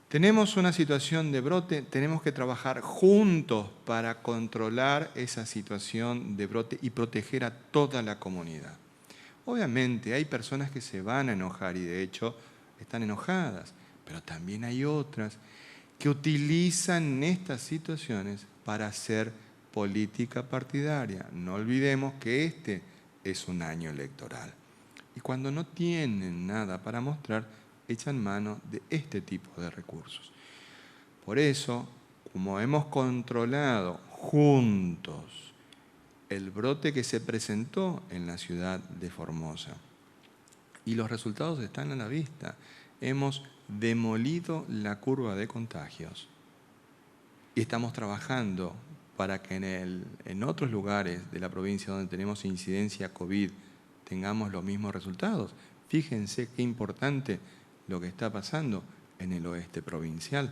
Tenemos una situación de brote, tenemos que trabajar juntos para controlar esa situación de brote y proteger a toda la comunidad. Obviamente hay personas que se van a enojar y de hecho están enojadas, pero también hay otras que utilizan estas situaciones para hacer política partidaria. No olvidemos que este es un año electoral. Y cuando no tienen nada para mostrar, echan mano de este tipo de recursos. Por eso, como hemos controlado juntos el brote que se presentó en la ciudad de Formosa, y los resultados están a la vista, hemos demolido la curva de contagios y estamos trabajando para que en otros lugares de la provincia donde tenemos incidencia COVID tengamos los mismos resultados. Fíjense qué importante lo que está pasando en el oeste provincial.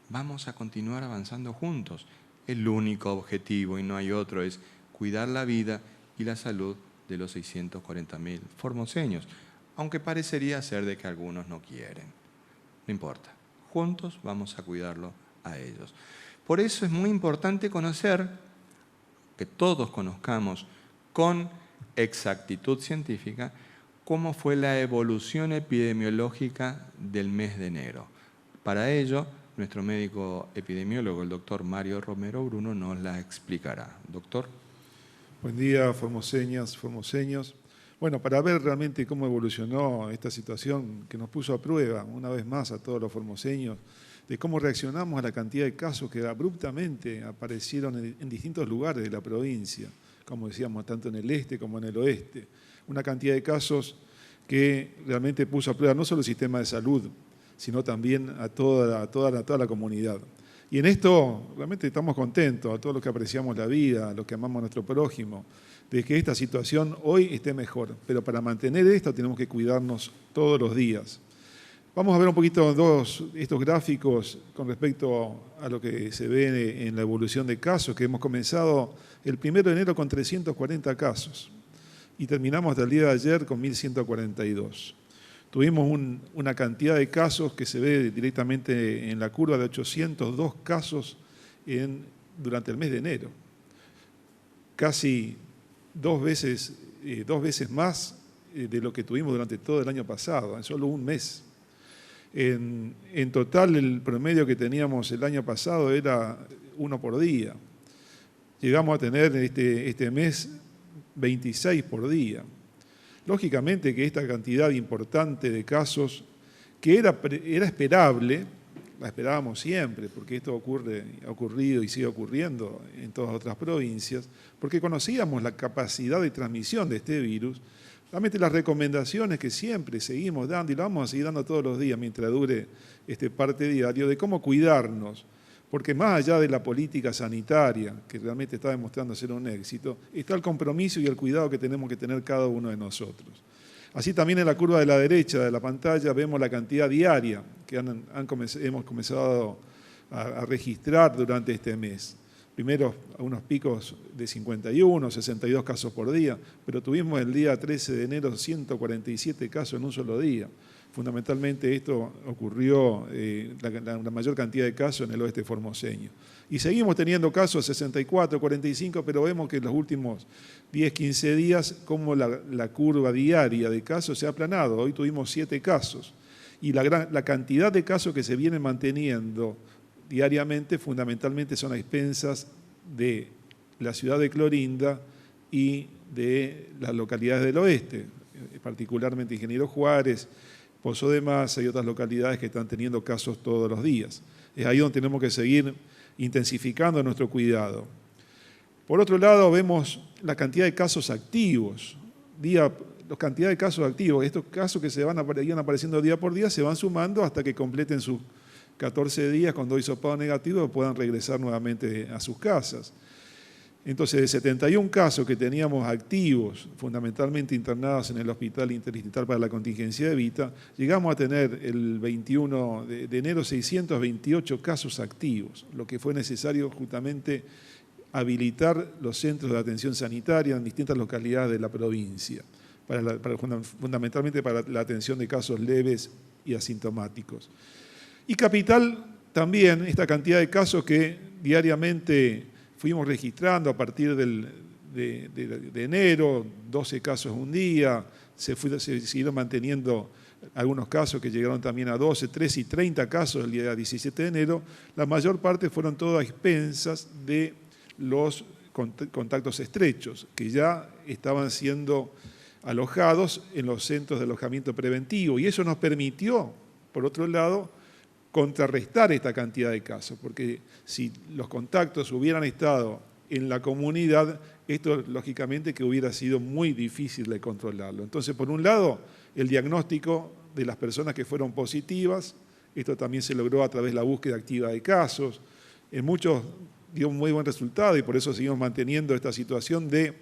Vamos a continuar avanzando juntos. El único objetivo, y no hay otro, es cuidar la vida y la salud de los 640.000 formoseños, aunque parecería ser de que algunos no quieren. No importa, juntos vamos a cuidarlo a ellos. Por eso es muy importante conocer, que todos conozcamos con exactitud científica, cómo fue la evolución epidemiológica del mes de enero. Para ello, nuestro médico epidemiólogo, el doctor Mario Romero Bruno, nos la explicará. Doctor.
Buen día, formoseñas, formoseños. Bueno, para ver realmente cómo evolucionó esta situación que nos puso a prueba una vez más a todos los formoseños, de cómo reaccionamos a la cantidad de casos que abruptamente aparecieron en distintos lugares de la provincia, como decíamos, tanto en el este como en el oeste. Una cantidad de casos que realmente puso a prueba no solo el sistema de salud, sino también a toda la comunidad. Y en esto realmente estamos contentos, a todos los que apreciamos la vida, a los que amamos a nuestro prójimo, de que esta situación hoy esté mejor. Pero para mantener esto tenemos que cuidarnos todos los días. Vamos a ver un poquito estos gráficos con respecto a lo que se ve en la evolución de casos, que hemos comenzado el 1 de enero con 340 casos y terminamos hasta el día de ayer con 1.142. Tuvimos una cantidad de casos que se ve directamente en la curva de 802 casos durante el mes de enero. Casi dos veces más de lo que tuvimos durante todo el año pasado, en solo un mes. En total, el promedio que teníamos el año pasado era 1 por día. Llegamos a tener este mes 26 por día. Lógicamente que esta cantidad importante de casos, que era esperable, la esperábamos siempre, porque esto ha ocurrido y sigue ocurriendo en todas otras provincias, porque conocíamos la capacidad de transmisión de este virus. Realmente las recomendaciones que siempre seguimos dando, y lo vamos a seguir dando todos los días mientras dure este parte diario, de cómo cuidarnos, porque más allá de la política sanitaria, que realmente está demostrando ser un éxito, está el compromiso y el cuidado que tenemos que tener cada uno de nosotros. Así también en la curva de la derecha de la pantalla vemos la cantidad diaria que hemos comenzado a registrar durante este mes. Primero a unos picos de 51, 62 casos por día, pero tuvimos el día 13 de enero 147 casos en un solo día. Fundamentalmente esto ocurrió, la mayor cantidad de casos en el oeste formoseño. Y seguimos teniendo casos 64, 45, pero vemos que en los últimos 10, 15 días como la curva diaria de casos se ha aplanado. Hoy tuvimos 7 casos. Y la cantidad de casos que se vienen manteniendo diariamente fundamentalmente son a expensas de la ciudad de Clorinda y de las localidades del oeste, particularmente Ingeniero Juárez, Pozo de Maza y otras localidades que están teniendo casos todos los días. Es ahí donde tenemos que seguir intensificando nuestro cuidado. Por otro lado, vemos la cantidad de casos activos. La cantidad de casos activos, estos casos que van apareciendo día por día se van sumando hasta que completen sus 14 días con doy hisopado negativo puedan regresar nuevamente a sus casas. Entonces, de 71 casos que teníamos activos, fundamentalmente internados en el Hospital Interdistrital para la Contingencia de Evita, llegamos a tener el 21 de enero 628 casos activos, lo que fue necesario justamente habilitar los centros de atención sanitaria en distintas localidades de la provincia, fundamentalmente para la atención de casos leves y asintomáticos. Y Capital también, esta cantidad de casos que diariamente fuimos registrando a partir de enero, 12 casos un día, se siguieron manteniendo algunos casos que llegaron también a 12, 13 y 30 casos el día 17 de enero. La mayor parte fueron todas a expensas de los contactos estrechos, que ya estaban siendo alojados en los centros de alojamiento preventivo. Y eso nos permitió, por otro lado, contrarrestar esta cantidad de casos, porque si los contactos hubieran estado en la comunidad, esto lógicamente que hubiera sido muy difícil de controlarlo. Entonces, por un lado, el diagnóstico de las personas que fueron positivas, esto también se logró a través de la búsqueda activa de casos, en muchos dio un muy buen resultado y por eso seguimos manteniendo esta situación de,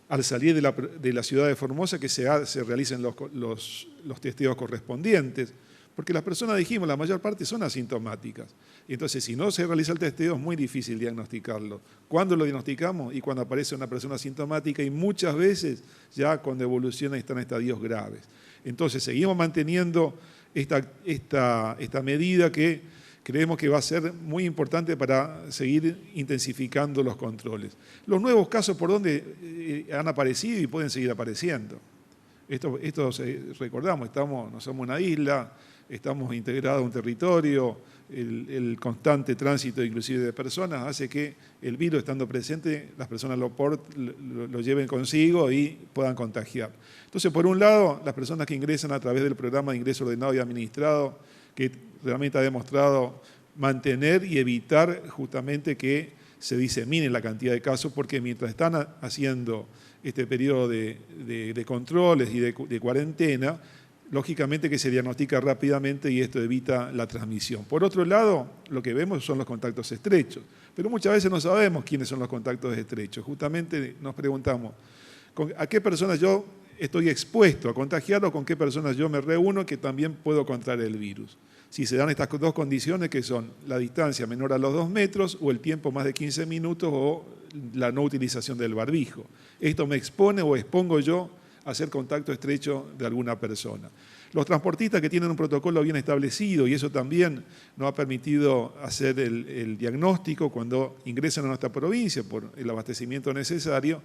al salir de la ciudad de Formosa, que se realicen los testeos correspondientes, porque las personas, dijimos, la mayor parte son asintomáticas. Y entonces, si no se realiza el testeo, es muy difícil diagnosticarlo. ¿Cuándo lo diagnosticamos? Y cuando aparece una persona asintomática y muchas veces ya cuando evoluciona están en estadios graves. Entonces, seguimos manteniendo esta medida que creemos que va a ser muy importante para seguir intensificando los controles. Los nuevos casos por donde han aparecido y pueden seguir apareciendo. Esto recordamos, no somos una isla, estamos integrados a un territorio, el constante tránsito inclusive de personas hace que el virus estando presente, las personas lo lleven consigo y puedan contagiar. Entonces, por un lado, las personas que ingresan a través del programa de ingreso ordenado y administrado, que realmente ha demostrado mantener y evitar justamente que se disemine la cantidad de casos, porque mientras están haciendo este periodo de controles y de cuarentena, lógicamente que se diagnostica rápidamente y esto evita la transmisión. Por otro lado, lo que vemos son los contactos estrechos, pero muchas veces no sabemos quiénes son los contactos estrechos. Justamente nos preguntamos, ¿a qué personas yo estoy expuesto a contagiarlo? ¿Con qué personas yo me reúno que también puedo contraer el virus? Si se dan estas dos condiciones, que son la distancia menor a los 2 metros o el tiempo más de 15 minutos o la no utilización del barbijo. Esto me expone o expongo yo a hacer contacto estrecho de alguna persona. Los transportistas que tienen un protocolo bien establecido, y eso también nos ha permitido hacer el diagnóstico cuando ingresan a nuestra provincia por el abastecimiento necesario,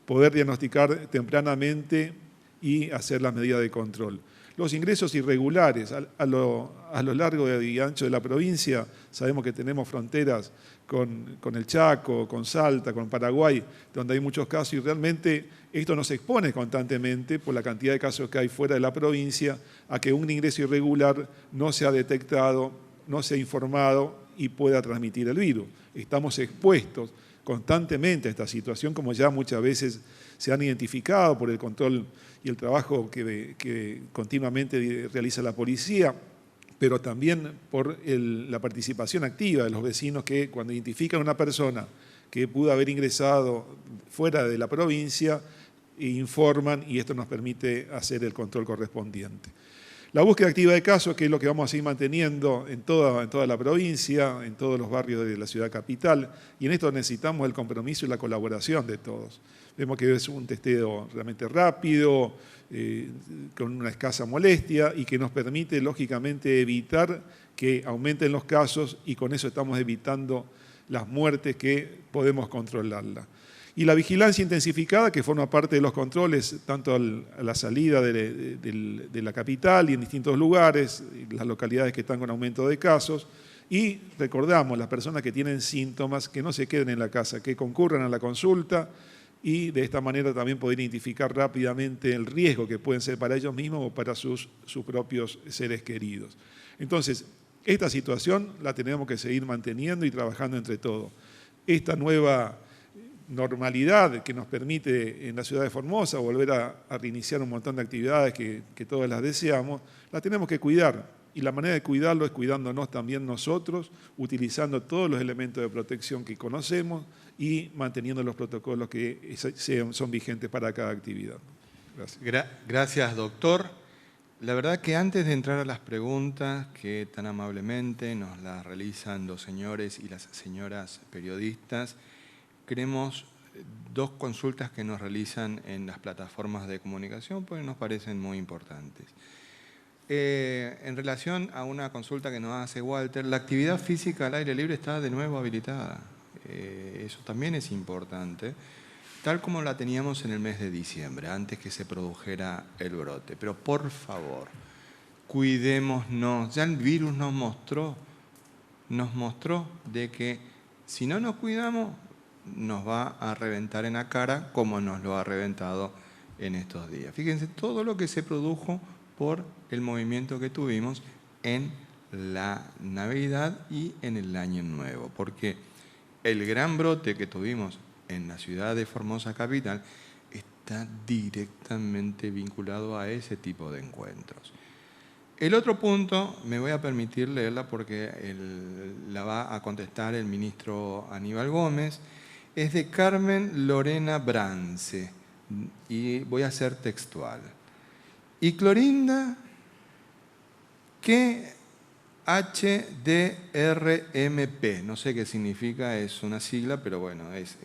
poder diagnosticar tempranamente y hacer las medidas de control. Los ingresos irregulares a lo largo y ancho de la provincia, sabemos que tenemos fronteras con el Chaco, con Salta, con Paraguay, donde hay muchos casos y realmente esto nos expone constantemente por la cantidad de casos que hay fuera de la provincia a que un ingreso irregular no se ha detectado, no se ha informado y pueda transmitir el virus. Estamos expuestos constantemente a esta situación, como ya muchas veces se han identificado por el control y el trabajo que continuamente realiza la policía, pero también por la participación activa de los vecinos que cuando identifican a una persona que pudo haber ingresado fuera de la provincia, informan y esto nos permite hacer el control correspondiente. La búsqueda activa de casos, que es lo que vamos a seguir manteniendo en toda la provincia, en todos los barrios de la ciudad capital, y en esto necesitamos el compromiso y la colaboración de todos. Vemos que es un testeo realmente rápido, con una escasa molestia y que nos permite, lógicamente, evitar que aumenten los casos y con eso estamos evitando las muertes que podemos controlarlas. Y la vigilancia intensificada, que forma parte de los controles, tanto a la salida de la capital y en distintos lugares, las localidades que están con aumento de casos. Y recordamos, las personas que tienen síntomas, que no se queden en la casa, que concurran a la consulta y de esta manera también poder identificar rápidamente el riesgo que pueden ser para ellos mismos o para sus propios seres queridos. Entonces, esta situación la tenemos que seguir manteniendo y trabajando entre todos. Esta nueva normalidad que nos permite en la ciudad de Formosa volver a reiniciar un montón de actividades que todas las deseamos, la tenemos que cuidar. Y la manera de cuidarlo es cuidándonos también nosotros, utilizando todos los elementos de protección que conocemos y manteniendo los protocolos que son vigentes para cada actividad. Gracias.
Gracias, doctor. La verdad que antes de entrar a las preguntas que tan amablemente nos las realizan los señores y las señoras periodistas, queremos dos consultas que nos realizan en las plataformas de comunicación porque nos parecen muy importantes. En relación a una consulta que nos hace Walter, la actividad física al aire libre está de nuevo habilitada. Eso también es importante, tal como la teníamos en el mes de diciembre, antes que se produjera el brote. Pero por favor, cuidémonos. Ya el virus nos mostró de que si no nos cuidamos, nos va a reventar en la cara como nos lo ha reventado en estos días. Fíjense todo lo que se produjo por el movimiento que tuvimos en la Navidad y en el Año Nuevo, porque el gran brote que tuvimos en la ciudad de Formosa Capital está directamente vinculado a ese tipo de encuentros. El otro punto, me voy a permitir leerla porque la va a contestar el ministro Aníbal Gómez, es de Carmen Lorena Brance y voy a ser textual. Y Clorinda, ¿qué HDRMP? No sé qué significa, es una sigla, pero bueno, es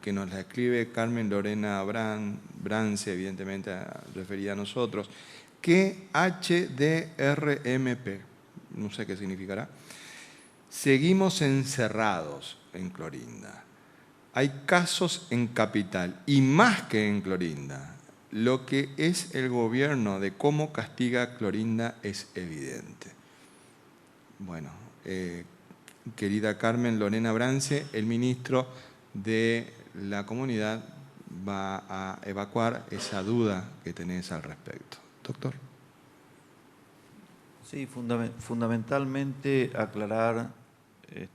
que nos la escribe Carmen Lorena Brance, evidentemente referida a nosotros. ¿Qué HDRMP? No sé qué significará. Seguimos encerrados en Clorinda. Hay casos en Capital y más que en Clorinda. Lo que es el gobierno de cómo castiga a Clorinda es evidente. Bueno, querida Carmen Lorena Brance, el ministro de la comunidad va a evacuar esa duda que tenés al respecto. Doctor.
Sí, fundamentalmente aclarar a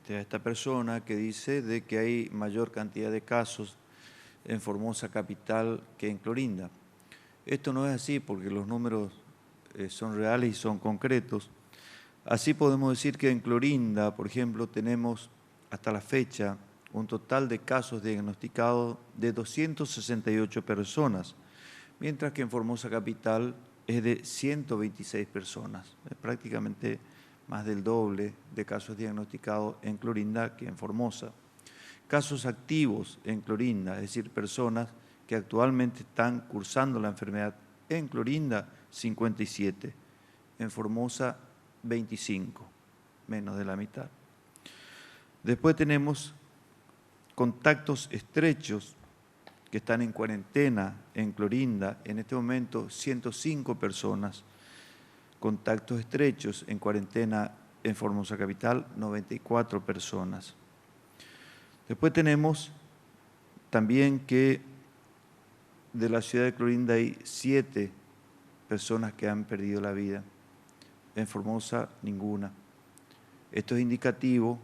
esta persona que dice de que hay mayor cantidad de casos en Formosa Capital que en Clorinda. Esto no es así porque los números son reales y son concretos. Así podemos decir que en Clorinda, por ejemplo, tenemos hasta la fecha un total de casos diagnosticados de 268 personas, mientras que en Formosa Capital es de 126 personas, es prácticamente más del doble de casos diagnosticados en Clorinda que en Formosa. Casos activos en Clorinda, es decir, personas que actualmente están cursando la enfermedad en Clorinda, 57, en Formosa 25, menos de la mitad. Después tenemos contactos estrechos que están en cuarentena en Clorinda, en este momento 105 personas, contactos estrechos en cuarentena en Formosa Capital, 94 personas. Después tenemos también que de la ciudad de Clorinda hay 7 personas que han perdido la vida. En Formosa, ninguna. Esto es indicativo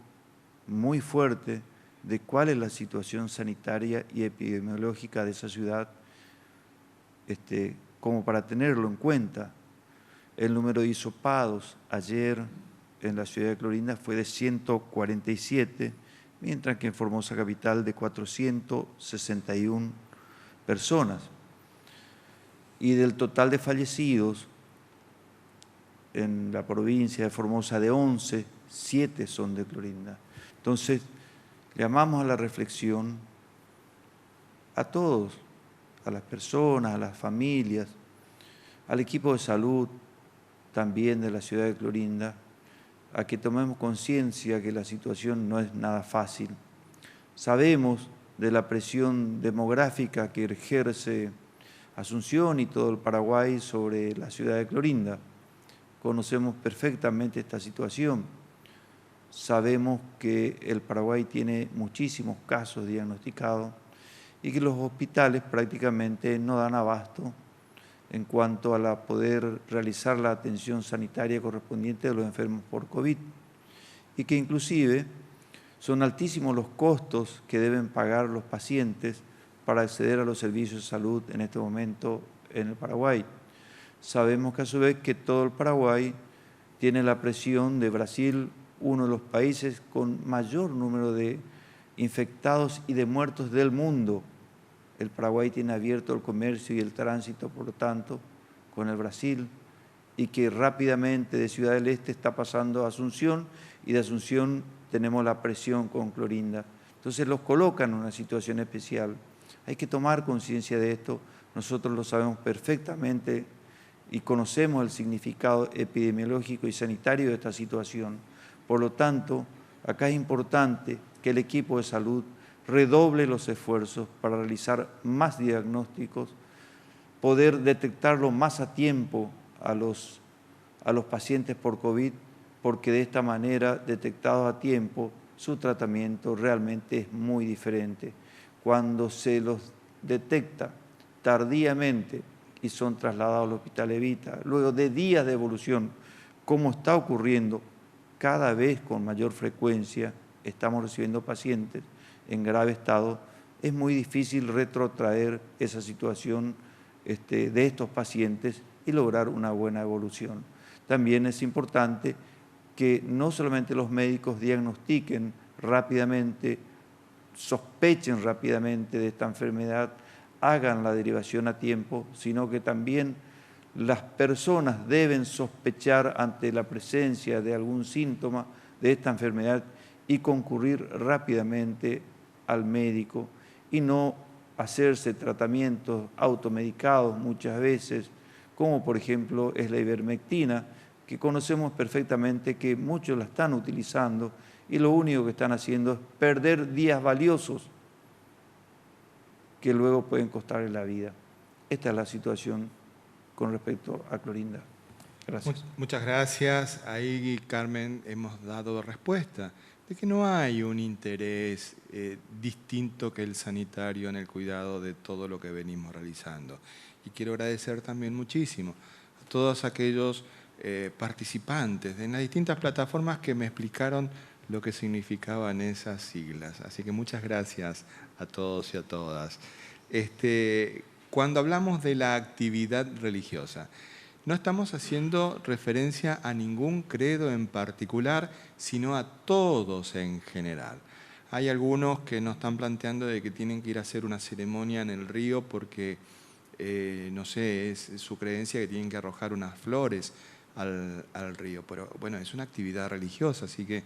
muy fuerte de cuál es la situación sanitaria y epidemiológica de esa ciudad, como para tenerlo en cuenta. El número de hisopados ayer en la ciudad de Clorinda fue de 147, mientras que en Formosa Capital de 461 personas. Y del total de fallecidos en la provincia de Formosa de 11, 7 son de Clorinda. Entonces, llamamos a la reflexión a todos, a las personas, a las familias, al equipo de salud también de la ciudad de Clorinda, a que tomemos conciencia que la situación no es nada fácil. Sabemos de la presión demográfica que ejerce Asunción y todo el Paraguay sobre la ciudad de Clorinda. Conocemos perfectamente esta situación. Sabemos que el Paraguay tiene muchísimos casos diagnosticados y que los hospitales prácticamente no dan abasto en cuanto a poder realizar la atención sanitaria correspondiente de los enfermos por COVID, y que inclusive son altísimos los costos que deben pagar los pacientes para acceder a los servicios de salud en este momento en el Paraguay. Sabemos que a su vez que todo el Paraguay tiene la presión de Brasil, uno de los países con mayor número de infectados y de muertos del mundo. El Paraguay tiene abierto el comercio y el tránsito, por lo tanto, con el Brasil, y que rápidamente de Ciudad del Este está pasando a Asunción, y de Asunción tenemos la presión con Clorinda. Entonces los colocan en una situación especial. Hay que tomar conciencia de esto. Nosotros lo sabemos perfectamente y conocemos el significado epidemiológico y sanitario de esta situación. Por lo tanto, acá es importante que el equipo de salud redoble los esfuerzos para realizar más diagnósticos, poder detectarlo más a tiempo a los pacientes por COVID, porque de esta manera, detectados a tiempo, su tratamiento realmente es muy diferente. Cuando se los detecta tardíamente y son trasladados al Hospital Evita, luego de días de evolución, como está ocurriendo cada vez con mayor frecuencia, estamos recibiendo pacientes en grave estado, es muy difícil retrotraer esa situación de estos pacientes y lograr una buena evolución. También es importante que no solamente los médicos diagnostiquen rápidamente, sospechen rápidamente de esta enfermedad, hagan la derivación a tiempo, sino que también las personas deben sospechar ante la presencia de algún síntoma de esta enfermedad y concurrir rápidamente al médico y no hacerse tratamientos automedicados muchas veces, como por ejemplo es la ivermectina, que conocemos perfectamente que muchos la están utilizando y lo único que están haciendo es perder días valiosos que luego pueden costarle la vida. Esta es la situación con respecto a Clorinda. Gracias.
Muchas gracias. Ahí, Carmen, hemos dado respuesta de que no hay un interés distinto que el sanitario en el cuidado de todo lo que venimos realizando. Y quiero agradecer también muchísimo a todos aquellos participantes en las distintas plataformas que me explicaron lo que significaban esas siglas. Así que muchas gracias a todos y a todas. Cuando hablamos de la actividad religiosa, no estamos haciendo referencia a ningún credo en particular, sino a todos en general. Hay algunos que nos están planteando de que tienen que ir a hacer una ceremonia en el río porque, no sé, es su creencia que tienen que arrojar unas flores al río. Pero bueno, es una actividad religiosa, así que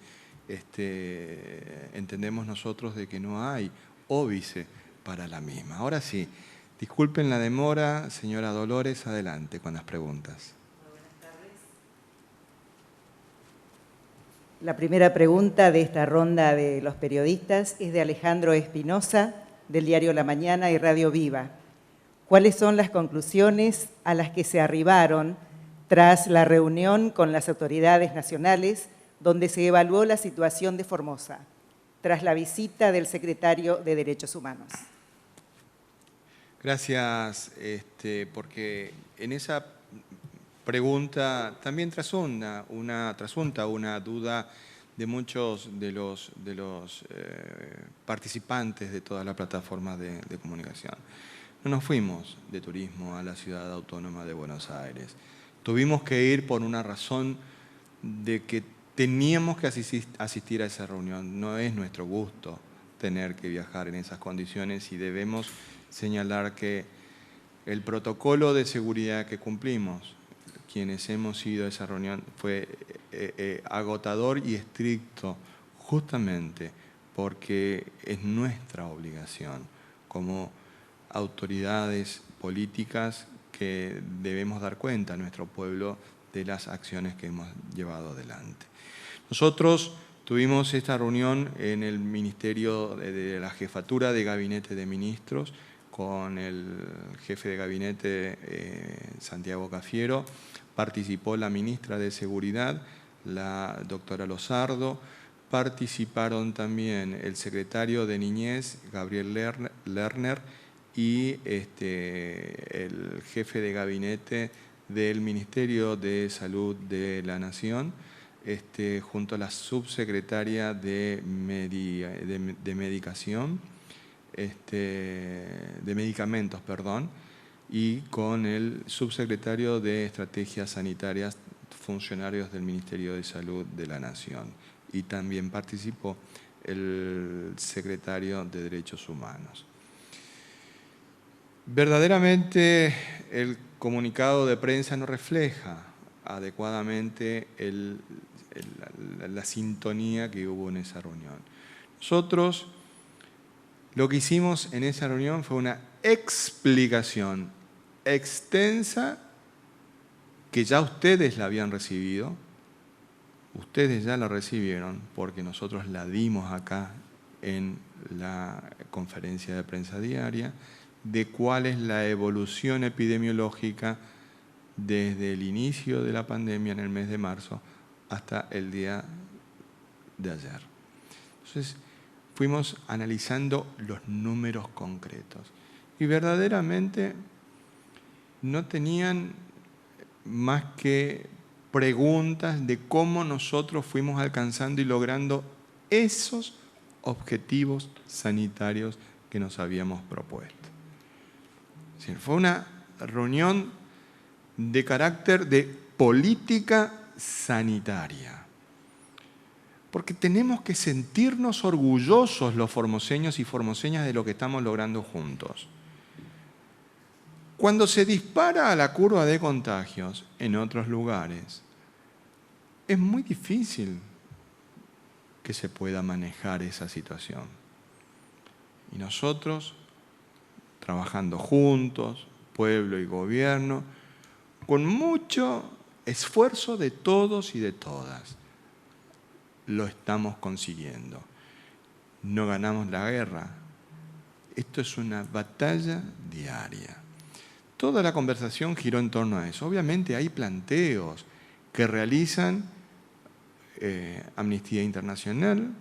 entendemos nosotros de que no hay óbice para la misma. Ahora sí, disculpen la demora, señora Dolores, adelante con las preguntas.
Buenas tardes. La primera pregunta de esta ronda de los periodistas es de Alejandro Espinosa, del diario La Mañana y Radio Viva. ¿Cuáles son las conclusiones a las que se arribaron tras la reunión con las autoridades nacionales donde se evaluó la situación de Formosa, tras la visita del secretario de Derechos Humanos.
Gracias, porque en esa pregunta también trasunta una duda de muchos de los participantes de toda la plataforma de comunicación. No nos fuimos de turismo a la ciudad autónoma de Buenos Aires. Tuvimos que ir por una razón de que teníamos que asistir a esa reunión. No es nuestro gusto tener que viajar en esas condiciones y debemos señalar que el protocolo de seguridad que cumplimos, quienes hemos ido a esa reunión, fue agotador y estricto, justamente porque es nuestra obligación como autoridades políticas que debemos dar cuenta a nuestro pueblo de las acciones que hemos llevado adelante. Nosotros tuvimos esta reunión en el Ministerio de la Jefatura de Gabinete de Ministros con el jefe de gabinete Santiago Cafiero. Participó la ministra de Seguridad, la doctora Lozardo. Participaron también el secretario de Niñez, Gabriel Lerner, y el jefe de gabinete del Ministerio de Salud de la Nación, junto a la subsecretaria de medicamentos, y con el subsecretario de Estrategias Sanitarias, funcionarios del Ministerio de Salud de la Nación. Y también participó el secretario de Derechos Humanos. Verdaderamente el comunicado de prensa no refleja adecuadamente la sintonía que hubo en esa reunión. Nosotros lo que hicimos en esa reunión fue una explicación extensa que ya ustedes la habían recibido, ustedes ya la recibieron porque nosotros la dimos acá en la conferencia de prensa diaria, de cuál es la evolución epidemiológica desde el inicio de la pandemia en el mes de marzo hasta el día de ayer. Entonces, fuimos analizando los números concretos y verdaderamente no tenían más que preguntas de cómo nosotros fuimos alcanzando y logrando esos objetivos sanitarios que nos habíamos propuesto. Es decir, fue una reunión de carácter de política sanitaria. Porque tenemos que sentirnos orgullosos los formoseños y formoseñas de lo que estamos logrando juntos. Cuando se dispara la curva de contagios en otros lugares, es muy difícil que se pueda manejar esa situación. Y nosotros, trabajando juntos, pueblo y gobierno, con mucho esfuerzo de todos y de todas, lo estamos consiguiendo. No ganamos la guerra. Esto es una batalla diaria. Toda la conversación giró en torno a eso. Obviamente hay planteos que realizan Amnistía Internacional,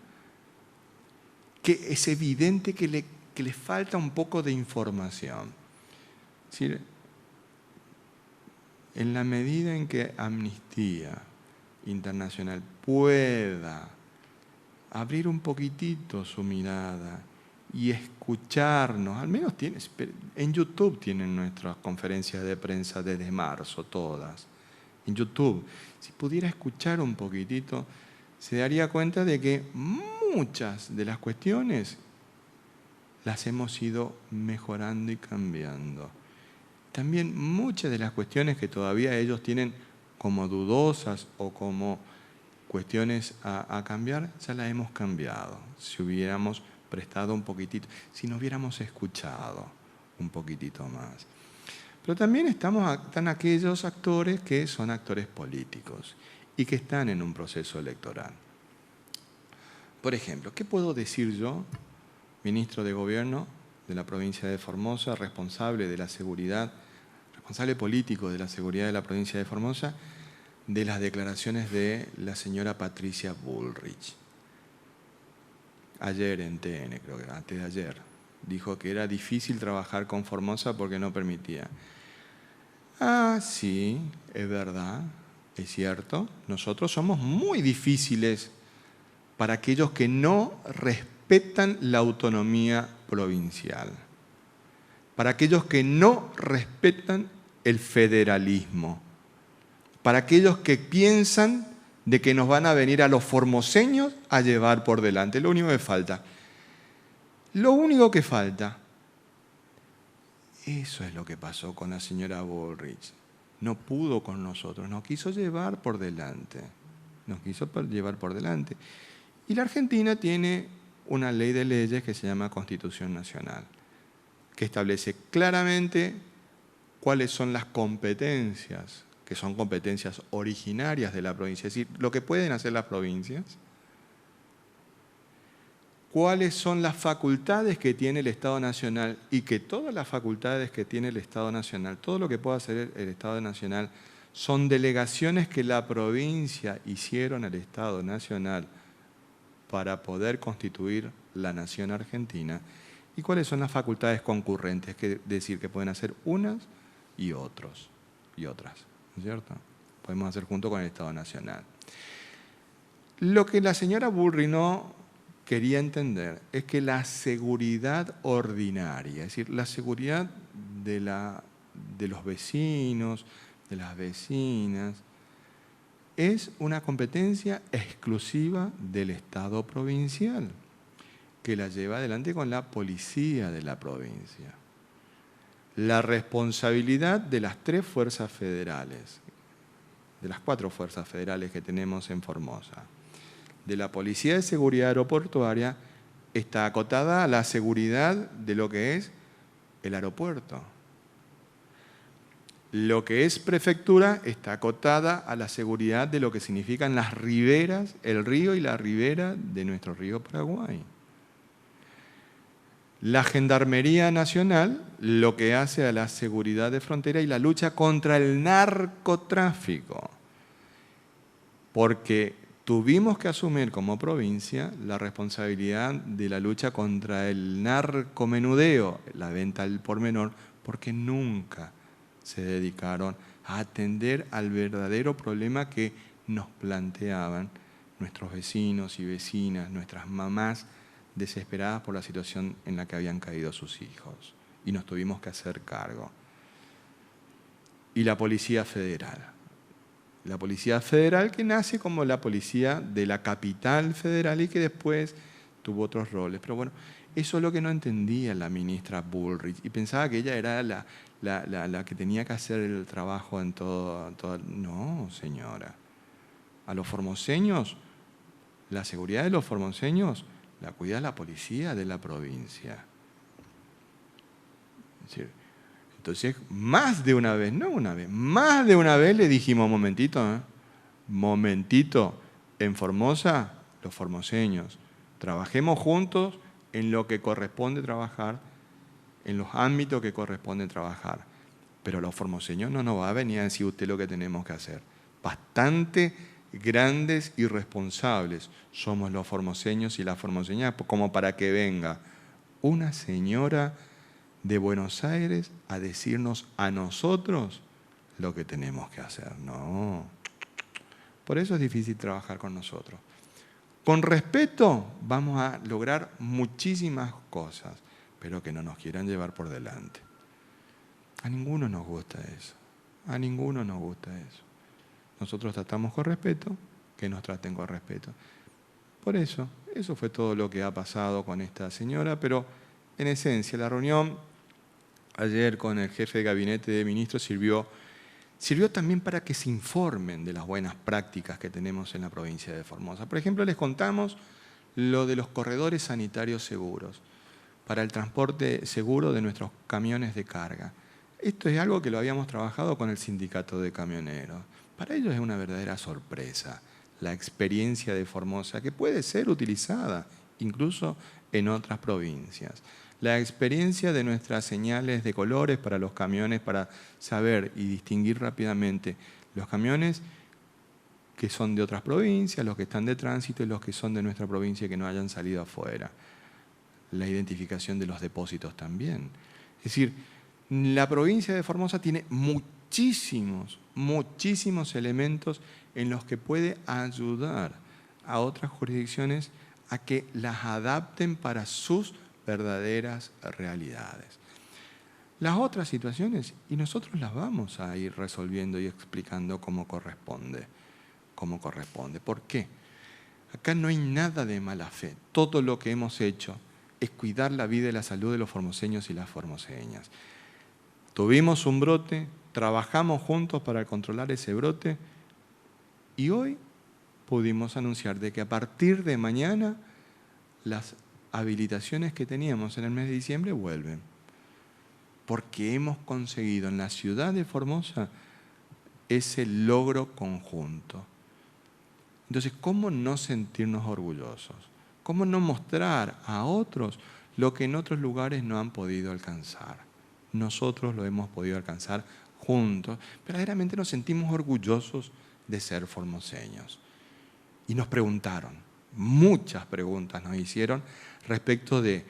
que es evidente que le falta un poco de información. Es decir, en la medida en que Amnistía Internacional pueda abrir un poquitito su mirada y escucharnos, al menos en YouTube tienen nuestras conferencias de prensa desde marzo, todas, en YouTube. Si pudiera escuchar un poquitito, se daría cuenta de que muchas de las cuestiones las hemos ido mejorando y cambiando. También muchas de las cuestiones que todavía ellos tienen como dudosas o como cuestiones a cambiar, ya las hemos cambiado. Si hubiéramos prestado un poquitito, si nos hubiéramos escuchado un poquitito más. Pero también están aquellos actores que son actores políticos y que están en un proceso electoral. Por ejemplo, ¿qué puedo decir yo, ministro de Gobierno de la provincia de Formosa, responsable de la seguridad, responsable político de la seguridad de la provincia de Formosa, de las declaraciones de la señora Patricia Bullrich. Ayer en TN, creo que antes de ayer, dijo que era difícil trabajar con Formosa porque no permitía. Ah, sí, es verdad, es cierto. Nosotros somos muy difíciles para aquellos que no respetan la autonomía provincial, para aquellos que no respetan el federalismo, para aquellos que piensan de que nos van a venir a los formoseños a llevar por delante. Lo único que falta. Lo único que falta. Eso es lo que pasó con la señora Bullrich. No pudo con nosotros, nos quiso llevar por delante. Nos quiso llevar por delante. Y la Argentina tiene una ley de leyes que se llama Constitución Nacional, que establece claramente cuáles son las competencias, que son competencias originarias de la provincia, es decir, lo que pueden hacer las provincias, cuáles son las facultades que tiene el Estado Nacional y que todas las facultades que tiene el Estado Nacional, todo lo que pueda hacer el Estado Nacional, son delegaciones que la provincia hicieron al Estado Nacional para poder constituir la nación argentina, y cuáles son las facultades concurrentes, es decir, que pueden hacer unas y otros y otras, ¿no es cierto? Podemos hacer junto con el Estado Nacional. Lo que la señora Bullrich no quería entender es que la seguridad ordinaria, es decir, la seguridad de los vecinos, de las vecinas, es una competencia exclusiva del Estado provincial, que la lleva adelante con la policía de la provincia. La responsabilidad de las 3 fuerzas federales, de las 4 fuerzas federales que tenemos en Formosa, de la Policía de Seguridad Aeroportuaria, está acotada a la seguridad de lo que es el aeropuerto. Lo que es prefectura está acotada a la seguridad de lo que significan las riberas, el río y la ribera de nuestro río Paraguay. La Gendarmería Nacional lo que hace a la seguridad de frontera y la lucha contra el narcotráfico, porque tuvimos que asumir como provincia la responsabilidad de la lucha contra el narcomenudeo, la venta al por menor, porque nunca se dedicaron a atender al verdadero problema que nos planteaban nuestros vecinos y vecinas, nuestras mamás desesperadas por la situación en la que habían caído sus hijos. Y nos tuvimos que hacer cargo. Y la Policía Federal. La Policía Federal que nace como la policía de la capital federal y que después tuvo otros roles. Pero bueno, eso es lo que no entendía la ministra Bullrich y pensaba que ella era la que tenía que hacer el trabajo en todo. No, señora. A los formoseños, la seguridad de los formoseños la cuida la policía de la provincia. Es decir, entonces, más de una vez, no una vez, más de una vez le dijimos, momentito, en Formosa, los formoseños, trabajemos juntos en lo que corresponde trabajar, en los ámbitos que corresponde trabajar. Pero los formoseños no nos va a venir a decir usted lo que tenemos que hacer. Bastante grandes y responsables somos los formoseños y las formoseñas como para que venga una señora de Buenos Aires a decirnos a nosotros lo que tenemos que hacer. No. Por eso es difícil trabajar con nosotros. Con respeto vamos a lograr muchísimas cosas, pero que no nos quieran llevar por delante. A ninguno nos gusta eso. A ninguno nos gusta eso. Nosotros tratamos con respeto, que nos traten con respeto. Por eso fue todo lo que ha pasado con esta señora, pero en esencia la reunión ayer con el jefe de gabinete de ministros sirvió también para que se informen de las buenas prácticas que tenemos en la provincia de Formosa. Por ejemplo, les contamos lo de los corredores sanitarios seguros para el transporte seguro de nuestros camiones de carga. Esto es algo que lo habíamos trabajado con el sindicato de camioneros. Para ellos es una verdadera sorpresa la experiencia de Formosa, que puede ser utilizada incluso en otras provincias. La experiencia de nuestras señales de colores para los camiones, para saber y distinguir rápidamente los camiones que son de otras provincias, los que están de tránsito y los que son de nuestra provincia que no hayan salido afuera. La identificación de los depósitos también. Es decir, la provincia de Formosa tiene muchísimos elementos en los que puede ayudar a otras jurisdicciones a que las adapten para sus verdaderas realidades. Las otras situaciones, y nosotros las vamos a ir resolviendo y explicando como corresponde. ¿Por qué? Acá no hay nada de mala fe. Todo lo que hemos hecho es cuidar la vida y la salud de los formoseños y las formoseñas. Tuvimos un brote, trabajamos juntos para controlar ese brote y hoy pudimos anunciar de que a partir de mañana las habilitaciones que teníamos en el mes de diciembre vuelven. Porque hemos conseguido en la ciudad de Formosa ese logro conjunto. Entonces, ¿cómo no sentirnos orgullosos? ¿Cómo no mostrar a otros lo que en otros lugares no han podido alcanzar? Nosotros lo hemos podido alcanzar juntos. Verdaderamente nos sentimos orgullosos de ser formoseños. Y nos preguntaron, muchas preguntas nos hicieron respecto de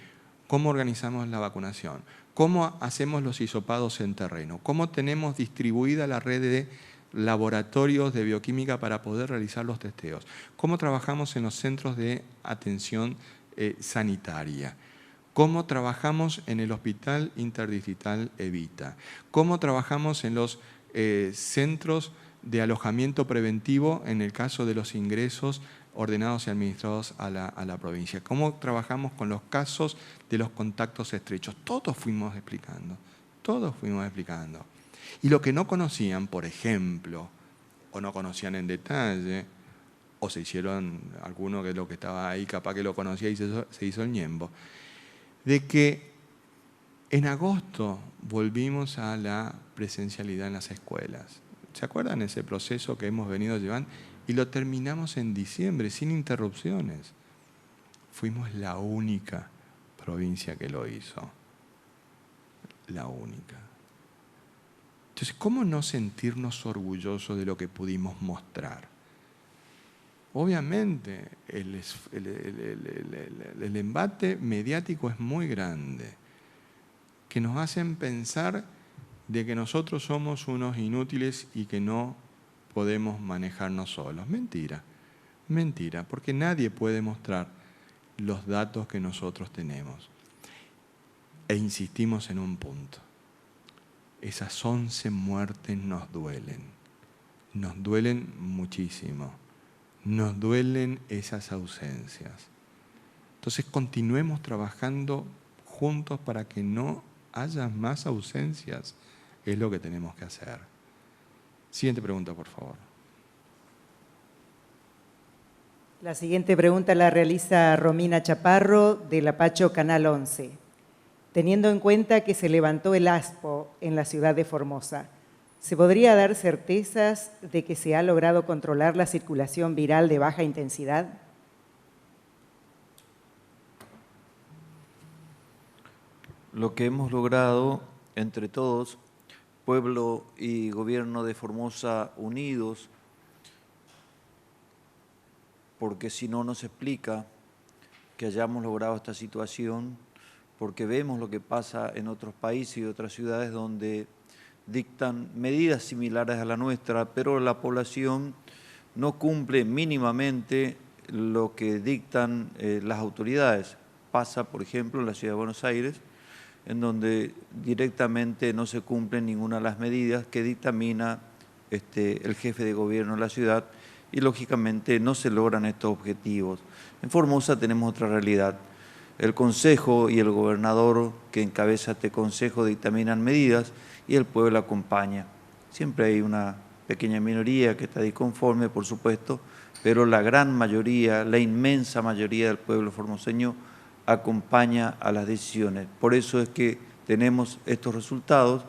cómo organizamos la vacunación, cómo hacemos los hisopados en terreno, cómo tenemos distribuida la red de laboratorios de bioquímica para poder realizar los testeos, cómo trabajamos en los centros de atención sanitaria, cómo trabajamos en el Hospital Interdistrital Evita, cómo trabajamos en los centros de alojamiento preventivo en el caso de los ingresos ordenados y administrados a la provincia, cómo trabajamos con los casos de los contactos estrechos. Todos fuimos explicando. Y lo que no conocían, por ejemplo, o no conocían en detalle, o se hicieron, alguno que lo que estaba ahí capaz que lo conocía y se hizo el ñembo, de que en agosto volvimos a la presencialidad en las escuelas. ¿Se acuerdan ese proceso que hemos venido llevando? Y lo terminamos en diciembre, sin interrupciones. Fuimos la única provincia que lo hizo. La única. Entonces, ¿cómo no sentirnos orgullosos de lo que pudimos mostrar? Obviamente, el embate mediático es muy grande, que nos hacen pensar de que nosotros somos unos inútiles y que no podemos manejarnos solos. Mentira, porque nadie puede mostrar los datos que nosotros tenemos. E insistimos en un punto. Esas 11 muertes nos duelen muchísimo, nos duelen esas ausencias. Entonces continuemos trabajando juntos para que no haya más ausencias, es lo que tenemos que hacer. Siguiente pregunta, por favor.
La siguiente pregunta la realiza Romina Chaparro, del Apacho Canal 11. Teniendo en cuenta que se levantó el ASPO en la ciudad de Formosa, ¿se podría dar certezas de que se ha logrado controlar la circulación viral de baja intensidad?
Lo que hemos logrado entre todos, pueblo y gobierno de Formosa unidos, porque si no nos explica que hayamos logrado esta situación, porque vemos lo que pasa en otros países y otras ciudades donde dictan medidas similares a la nuestra, pero la población no cumple mínimamente lo que dictan las autoridades. Pasa, por ejemplo, en la ciudad de Buenos Aires, en donde directamente no se cumplen ninguna de las medidas que dictamina el jefe de gobierno de la ciudad y, lógicamente, no se logran estos objetivos. En Formosa tenemos otra realidad. El Consejo y el gobernador que encabeza este Consejo dictaminan medidas y el pueblo acompaña. Siempre hay una pequeña minoría que está disconforme, por supuesto, pero la gran mayoría, la inmensa mayoría del pueblo formoseño acompaña a las decisiones. Por eso es que tenemos estos resultados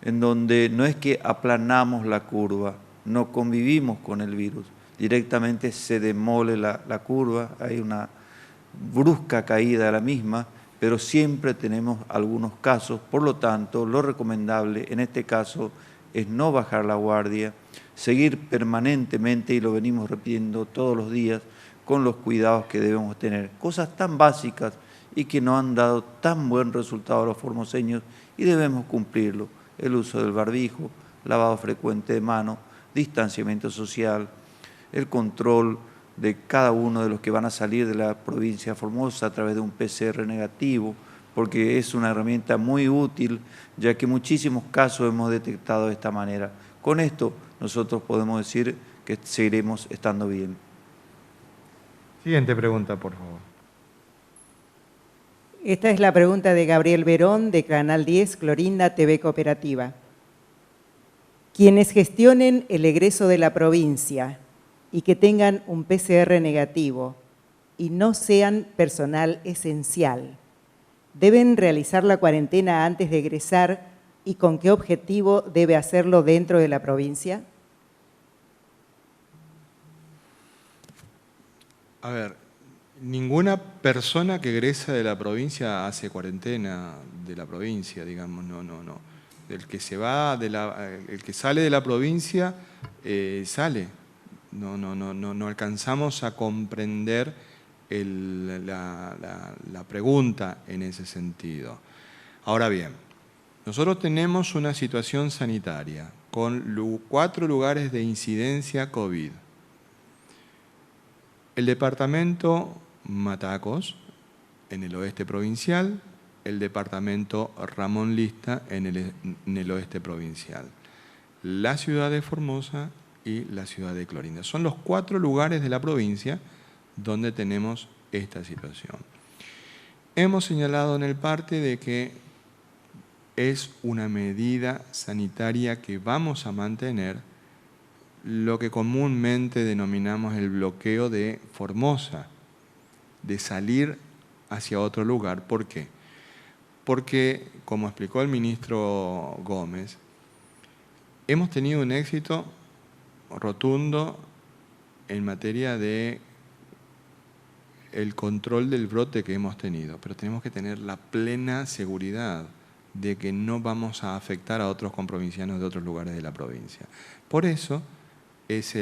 en donde no es que aplanamos la curva, no convivimos con el virus, directamente se demole la curva, hay una brusca caída de la misma pero siempre tenemos algunos casos. Por lo tanto, lo recomendable en este caso es no bajar la guardia, seguir permanentemente, y lo venimos repitiendo todos los días, con los cuidados que debemos tener. Cosas tan básicas y que no han dado tan buen resultado a los formoseños y debemos cumplirlo. El uso del barbijo, lavado frecuente de manos, distanciamiento social, el control de cada uno de los que van a salir de la provincia de Formosa a través de un PCR negativo, porque es una herramienta muy útil, ya que muchísimos casos hemos detectado de esta manera. Con esto nosotros podemos decir que seguiremos estando bien.
Siguiente pregunta, por favor.
Esta es la pregunta de Gabriel Verón, de Canal 10, Clorinda TV Cooperativa. Quienes gestionen el egreso de la provincia y que tengan un PCR negativo y no sean personal esencial, ¿deben realizar la cuarentena antes de egresar y con qué objetivo debe hacerlo dentro de la provincia?
A ver, ninguna persona que egresa de la provincia hace cuarentena de la provincia, digamos, no. El que se va el que sale de la provincia sale. No alcanzamos a comprender la pregunta en ese sentido. Ahora bien, nosotros tenemos una situación sanitaria con 4 lugares de incidencia COVID. El departamento Matacos, en el oeste provincial, el departamento Ramón Lista, en el oeste provincial, la ciudad de Formosa y la ciudad de Clorinda. Son los 4 lugares de la provincia donde tenemos esta situación. Hemos señalado en el parte de que es una medida sanitaria que vamos a mantener, lo que comúnmente denominamos el bloqueo de Formosa, de salir hacia otro lugar. ¿Por qué? Porque, como explicó el ministro Gómez, hemos tenido un éxito rotundo en materia de el control del brote que hemos tenido, pero tenemos que tener la plena seguridad de que no vamos a afectar a otros comprovincianos de otros lugares de la provincia. Por eso es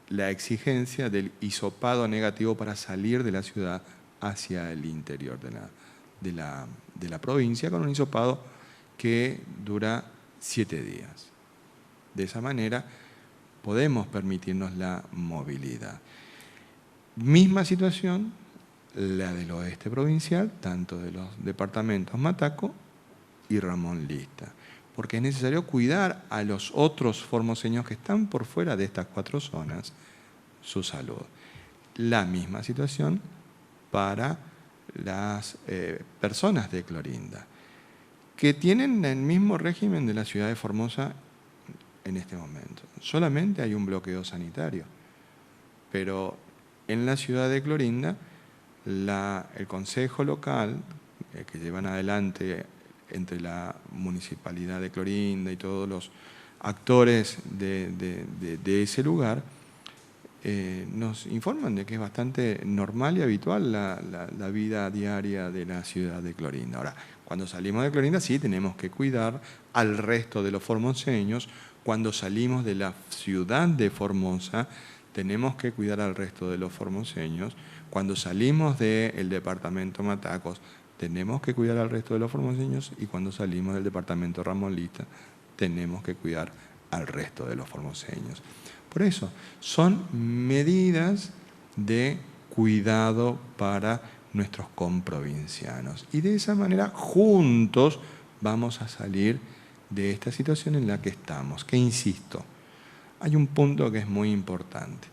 la exigencia del hisopado negativo para salir de la ciudad hacia el interior de la provincia, con un hisopado que dura 7 días. De esa manera podemos permitirnos la movilidad. Misma situación, la del oeste provincial, tanto de los departamentos Mataco y Ramón Lista, porque es necesario cuidar a los otros formoseños que están por fuera de estas 4 zonas su salud. La misma situación para las personas de Clorinda, que tienen el mismo régimen de la ciudad de Formosa en este momento. Solamente hay un bloqueo sanitario, pero en la ciudad de Clorinda, el consejo local que llevan adelante entre la municipalidad de Clorinda y todos los actores de ese lugar, nos informan de que es bastante normal y habitual la vida diaria de la ciudad de Clorinda. Ahora, cuando salimos de Clorinda sí tenemos que cuidar al resto de los formoseños. Cuando salimos de la ciudad de Formosa tenemos que cuidar al resto de los formoseños. Cuando salimos del departamento Matacos tenemos que cuidar al resto de los formoseños, y cuando salimos del departamento Ramón Lista tenemos que cuidar al resto de los formoseños. Por eso, son medidas de cuidado para nuestros comprovincianos. Y de esa manera, juntos, vamos a salir de esta situación en la que estamos. Que insisto, hay un punto que es muy importante.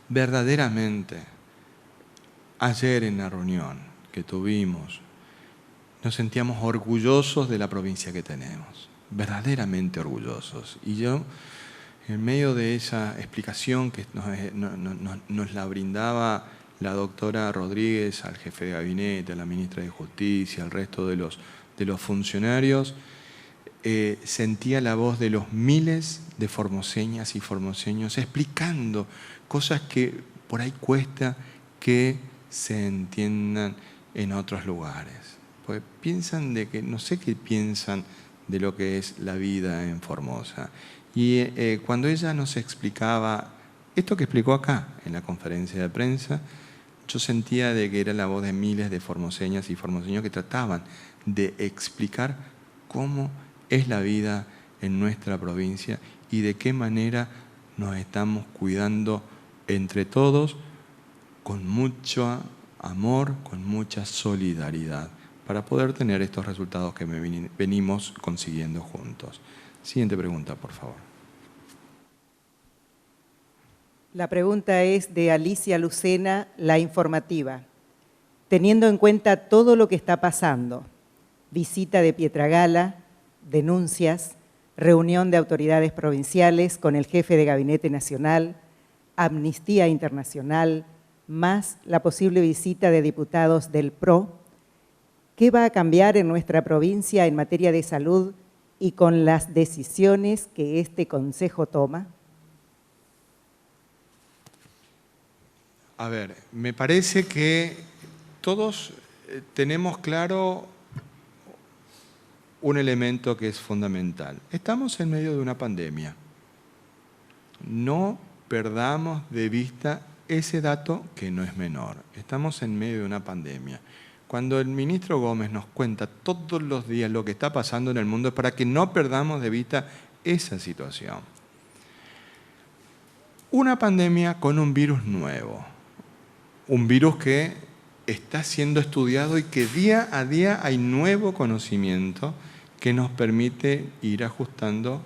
Verdaderamente, ayer en la reunión que tuvimos, nos sentíamos orgullosos de la provincia que tenemos. Verdaderamente orgullosos. Y yo, en medio de esa explicación que nos la brindaba la doctora Rodríguez al jefe de gabinete, a la ministra de Justicia, al resto de los funcionarios, sentía la voz de los miles de formoseñas y formoseños explicando cosas que por ahí cuesta que se entiendan en otros lugares. Pues piensan de que, no sé qué piensan de lo que es la vida en Formosa. Y cuando ella nos explicaba esto que explicó acá en la conferencia de prensa, yo sentía de que era la voz de miles de formoseñas y formoseños que trataban de explicar cómo es la vida en nuestra provincia y de qué manera nos estamos cuidando entre todos con mucho amor, con mucha solidaridad, para poder tener estos resultados que venimos consiguiendo juntos. Siguiente pregunta, por favor.
La pregunta es de Alicia Lucena, La Informativa. Teniendo en cuenta todo lo que está pasando, visita de Pietragala, denuncias, reunión de autoridades provinciales con el jefe de Gabinete Nacional, Amnistía Internacional, más la posible visita de diputados del PRO, ¿qué va a cambiar en nuestra provincia en materia de salud y con las decisiones que este Consejo toma?
A ver, me parece que todos tenemos claro un elemento que es fundamental. Estamos en medio de una pandemia. No perdamos de vista ese dato que no es menor. Estamos en medio de una pandemia. Cuando el ministro Gómez nos cuenta todos los días lo que está pasando en el mundo es para que no perdamos de vista esa situación. Una pandemia con un virus nuevo. Un virus que está siendo estudiado y que día a día hay nuevo conocimiento que nos permite ir ajustando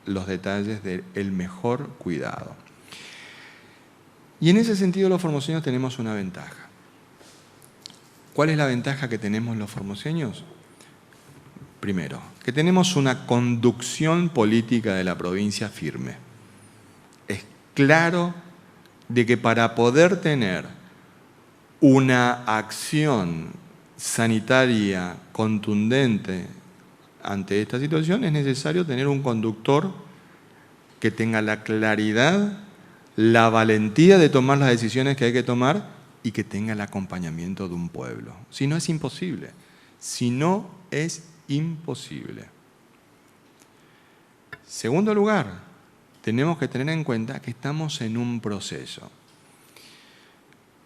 los detalles del mejor cuidado. Y en ese sentido los formoseños tenemos una ventaja. ¿Cuál es la ventaja que tenemos los formoseños? Primero, que tenemos una conducción política de la provincia firme. Es claro de que para poder tener una acción sanitaria contundente ante esta situación es necesario tener un conductor que tenga la claridad, la valentía de tomar las decisiones que hay que tomar y que tenga el acompañamiento de un pueblo. Si no, es imposible. Si no, es imposible. Segundo lugar, tenemos que tener en cuenta que estamos en un proceso.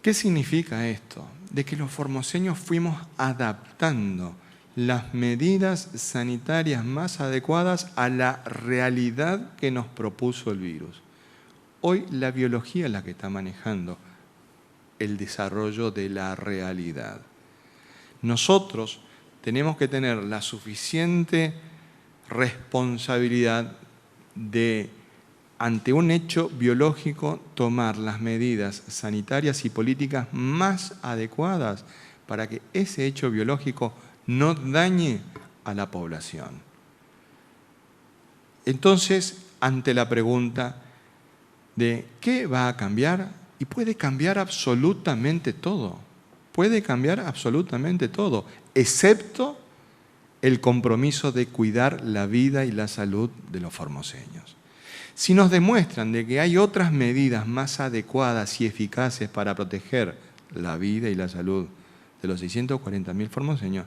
¿Qué significa esto? De que los formoseños fuimos adaptando las medidas sanitarias más adecuadas a la realidad que nos propuso el virus. Hoy la biología es la que está manejando el desarrollo de la realidad. Nosotros tenemos que tener la suficiente responsabilidad de, ante un hecho biológico, tomar las medidas sanitarias y políticas más adecuadas para que ese hecho biológico no dañe a la población. Entonces, ante la pregunta de ¿qué va a cambiar? Y puede cambiar absolutamente todo. Puede cambiar absolutamente todo, excepto el compromiso de cuidar la vida y la salud de los formoseños. Si nos demuestran de que hay otras medidas más adecuadas y eficaces para proteger la vida y la salud de los 640.000 formoseños,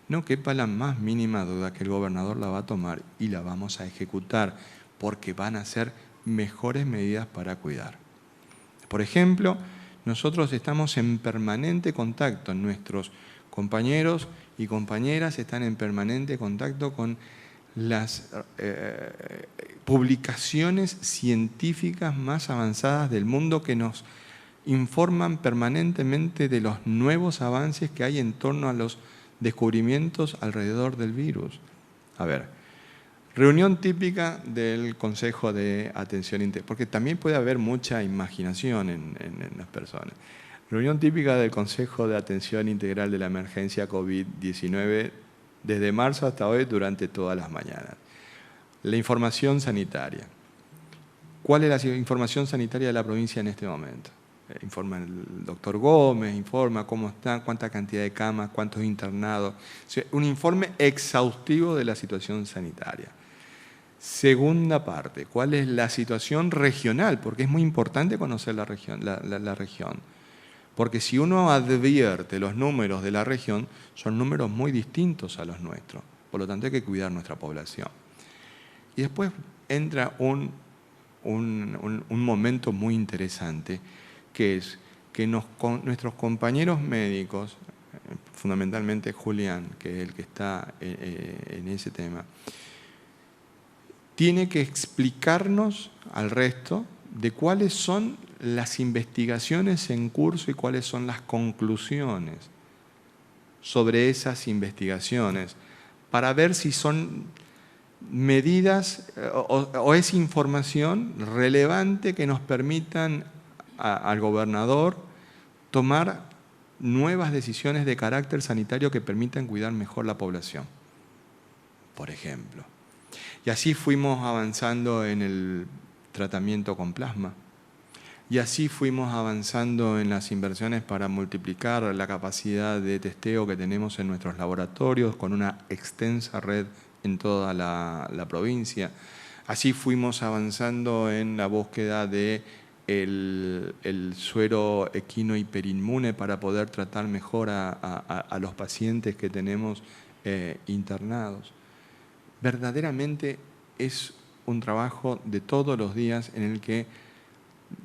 no quepa la más mínima duda que el gobernador la va a tomar y la vamos a ejecutar, porque van a ser mejores medidas para cuidar. Por ejemplo, nosotros estamos en permanente contacto, nuestros compañeros y compañeras están en permanente contacto con las publicaciones científicas más avanzadas del mundo que nos informan permanentemente de los nuevos avances que hay en torno a los descubrimientos alrededor del virus. A ver, reunión típica del Consejo de Atención Integral, porque también puede haber mucha imaginación en las personas. Reunión típica del Consejo de Atención Integral de la Emergencia COVID-19 desde marzo hasta hoy durante todas las mañanas. La información sanitaria. ¿Cuál es la información sanitaria de la provincia en este momento? Informa el doctor Gómez, informa cómo está, cuánta cantidad de camas, cuántos internados. O sea, un informe exhaustivo de la situación sanitaria. Segunda parte, ¿cuál es la situación regional? Porque es muy importante conocer la región. Porque si uno advierte los números de la región, son números muy distintos a los nuestros. Por lo tanto, hay que cuidar nuestra población. Y después entra un momento muy interesante, que es que nuestros compañeros médicos, fundamentalmente Julián, que es el que está en ese tema, tiene que explicarnos al resto de cuáles son las investigaciones en curso y cuáles son las conclusiones sobre esas investigaciones, para ver si son medidas o es información relevante que nos permitan al gobernador tomar nuevas decisiones de carácter sanitario que permitan cuidar mejor la población, por ejemplo. Y así fuimos avanzando en el tratamiento con plasma. Y así fuimos avanzando en las inversiones para multiplicar la capacidad de testeo que tenemos en nuestros laboratorios con una extensa red en toda la provincia. Así fuimos avanzando en la búsqueda de el suero equino hiperinmune para poder tratar mejor a los pacientes que tenemos internados. Verdaderamente es un trabajo de todos los días en el que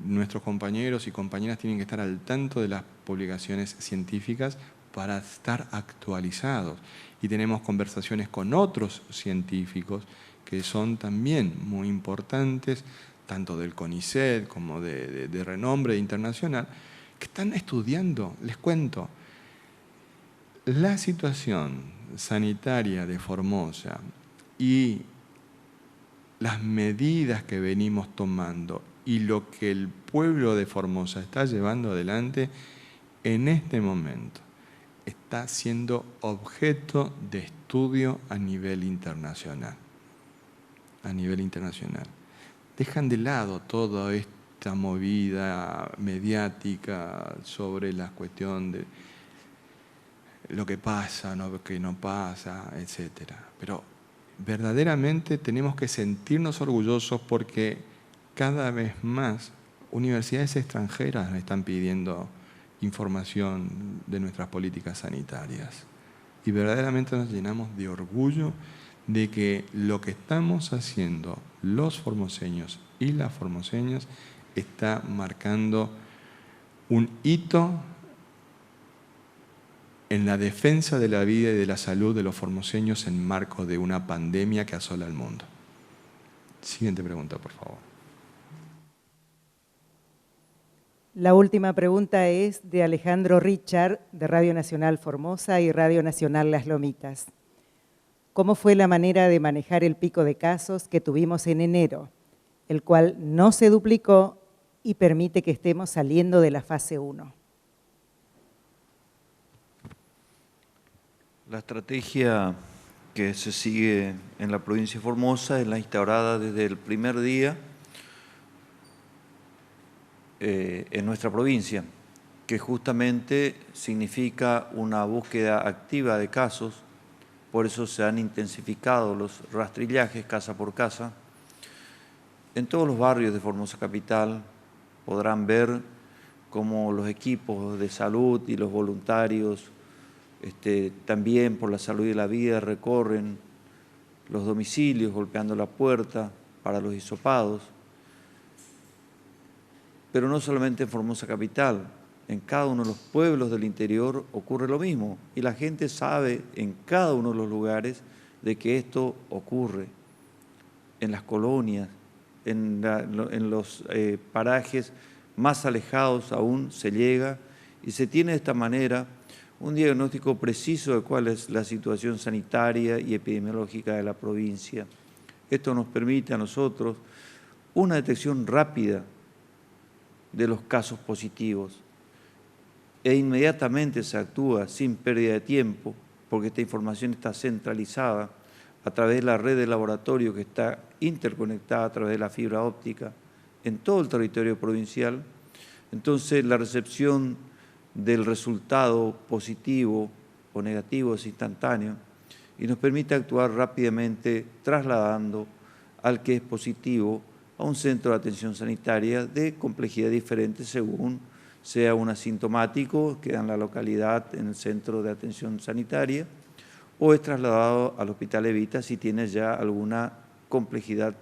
nuestros compañeros y compañeras tienen que estar al tanto de las publicaciones científicas para estar actualizados. Y tenemos conversaciones con otros científicos que son también muy importantes, tanto del CONICET como de renombre internacional, que están estudiando. Les cuento, la situación sanitaria de Formosa y las medidas que venimos tomando y lo que el pueblo de Formosa está llevando adelante en este momento está siendo objeto de estudio a nivel internacional. A nivel internacional. Dejan de lado toda esta movida mediática sobre la cuestión de lo que pasa, lo que no pasa, etc. Pero verdaderamente tenemos que sentirnos orgullosos porque cada vez más universidades extranjeras nos están pidiendo información de nuestras políticas sanitarias. Y verdaderamente nos llenamos de orgullo de que lo que estamos haciendo los formoseños y las formoseñas está marcando un hito en la defensa de la vida y de la salud de los formoseños en marco de una pandemia que asola al mundo. Siguiente pregunta, por favor.
La última pregunta es de Alejandro Richard, de Radio Nacional Formosa y Radio Nacional Las Lomitas. ¿Cómo fue la manera de manejar el pico de casos que tuvimos en enero, el cual no se duplicó y permite que estemos saliendo de la fase 1?
La estrategia que se sigue en la provincia de Formosa es la instaurada desde el primer día en nuestra provincia, que justamente significa una búsqueda activa de casos. Por eso se han intensificado los rastrillajes casa por casa. En todos los barrios de Formosa Capital podrán ver cómo los equipos de salud y los voluntarios también por la salud y la vida recorren los domicilios golpeando la puerta para los hisopados. Pero no solamente en Formosa Capital, en cada uno de los pueblos del interior ocurre lo mismo y la gente sabe en cada uno de los lugares de que esto ocurre. En las colonias, en los parajes más alejados aún se llega y se tiene de esta manera un diagnóstico preciso de cuál es la situación sanitaria y epidemiológica de la provincia. Esto nos permite a nosotros una detección rápida de los casos positivos e inmediatamente se actúa sin pérdida de tiempo porque esta información está centralizada a través de la red de laboratorio que está interconectada a través de la fibra óptica en todo el territorio provincial. Entonces la recepción del resultado positivo o negativo es instantáneo y nos permite actuar rápidamente trasladando al que es positivo a un centro de atención sanitaria de complejidad diferente según sea un asintomático, queda en la localidad, en el centro de atención sanitaria, o es trasladado al Hospital Evita si tiene ya alguna complejidad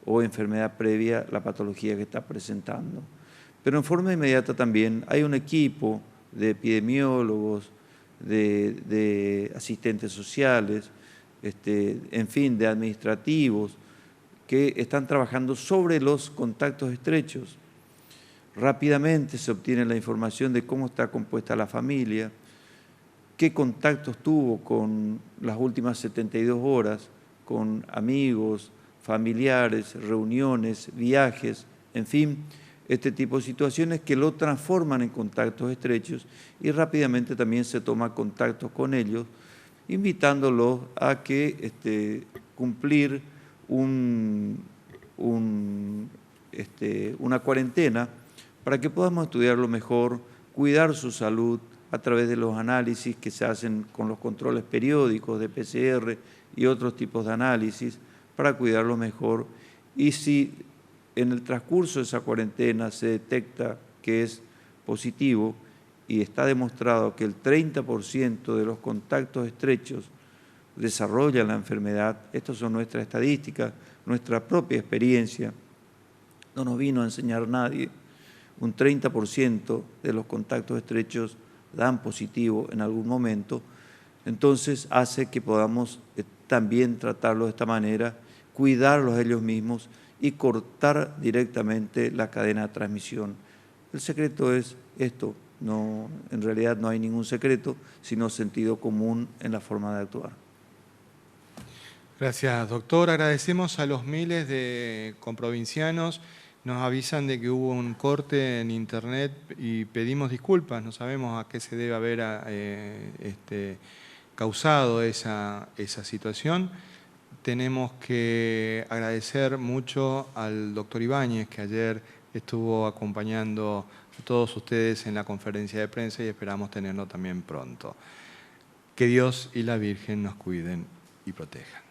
o enfermedad previa a la patología que está presentando. Pero en forma inmediata también hay un equipo de epidemiólogos, de asistentes sociales, en fin, de administrativos, que están trabajando sobre los contactos estrechos. Rápidamente se obtiene la información de cómo está compuesta la familia, qué contactos tuvo con las últimas 72 horas, con amigos, familiares, reuniones, viajes, en fin, este tipo de situaciones que lo transforman en contactos estrechos y rápidamente también se toma contactos con ellos, invitándolos a que cumplir una cuarentena para que podamos estudiarlo mejor, cuidar su salud a través de los análisis que se hacen con los controles periódicos de PCR y otros tipos de análisis para cuidarlo mejor. Y si en el transcurso de esa cuarentena se detecta que es positivo y está demostrado que el 30% de los contactos estrechos desarrollan la enfermedad, estas son nuestras estadísticas, nuestra propia experiencia, no nos vino a enseñar nadie, un 30% de los contactos estrechos dan positivo en algún momento, entonces hace que podamos también tratarlos de esta manera, cuidarlos a ellos mismos y cortar directamente la cadena de transmisión. El secreto es esto, no, en realidad no hay ningún secreto, sino sentido común en la forma de actuar.
Gracias, doctor. Agradecemos a los miles de comprovincianos. Nos avisan de que hubo un corte en internet y pedimos disculpas. No sabemos a qué se debe haber causado esa situación. Tenemos que agradecer mucho al doctor Ibáñez, que ayer estuvo acompañando a todos ustedes en la conferencia de prensa y esperamos tenerlo también pronto. Que Dios y la Virgen nos cuiden y protejan.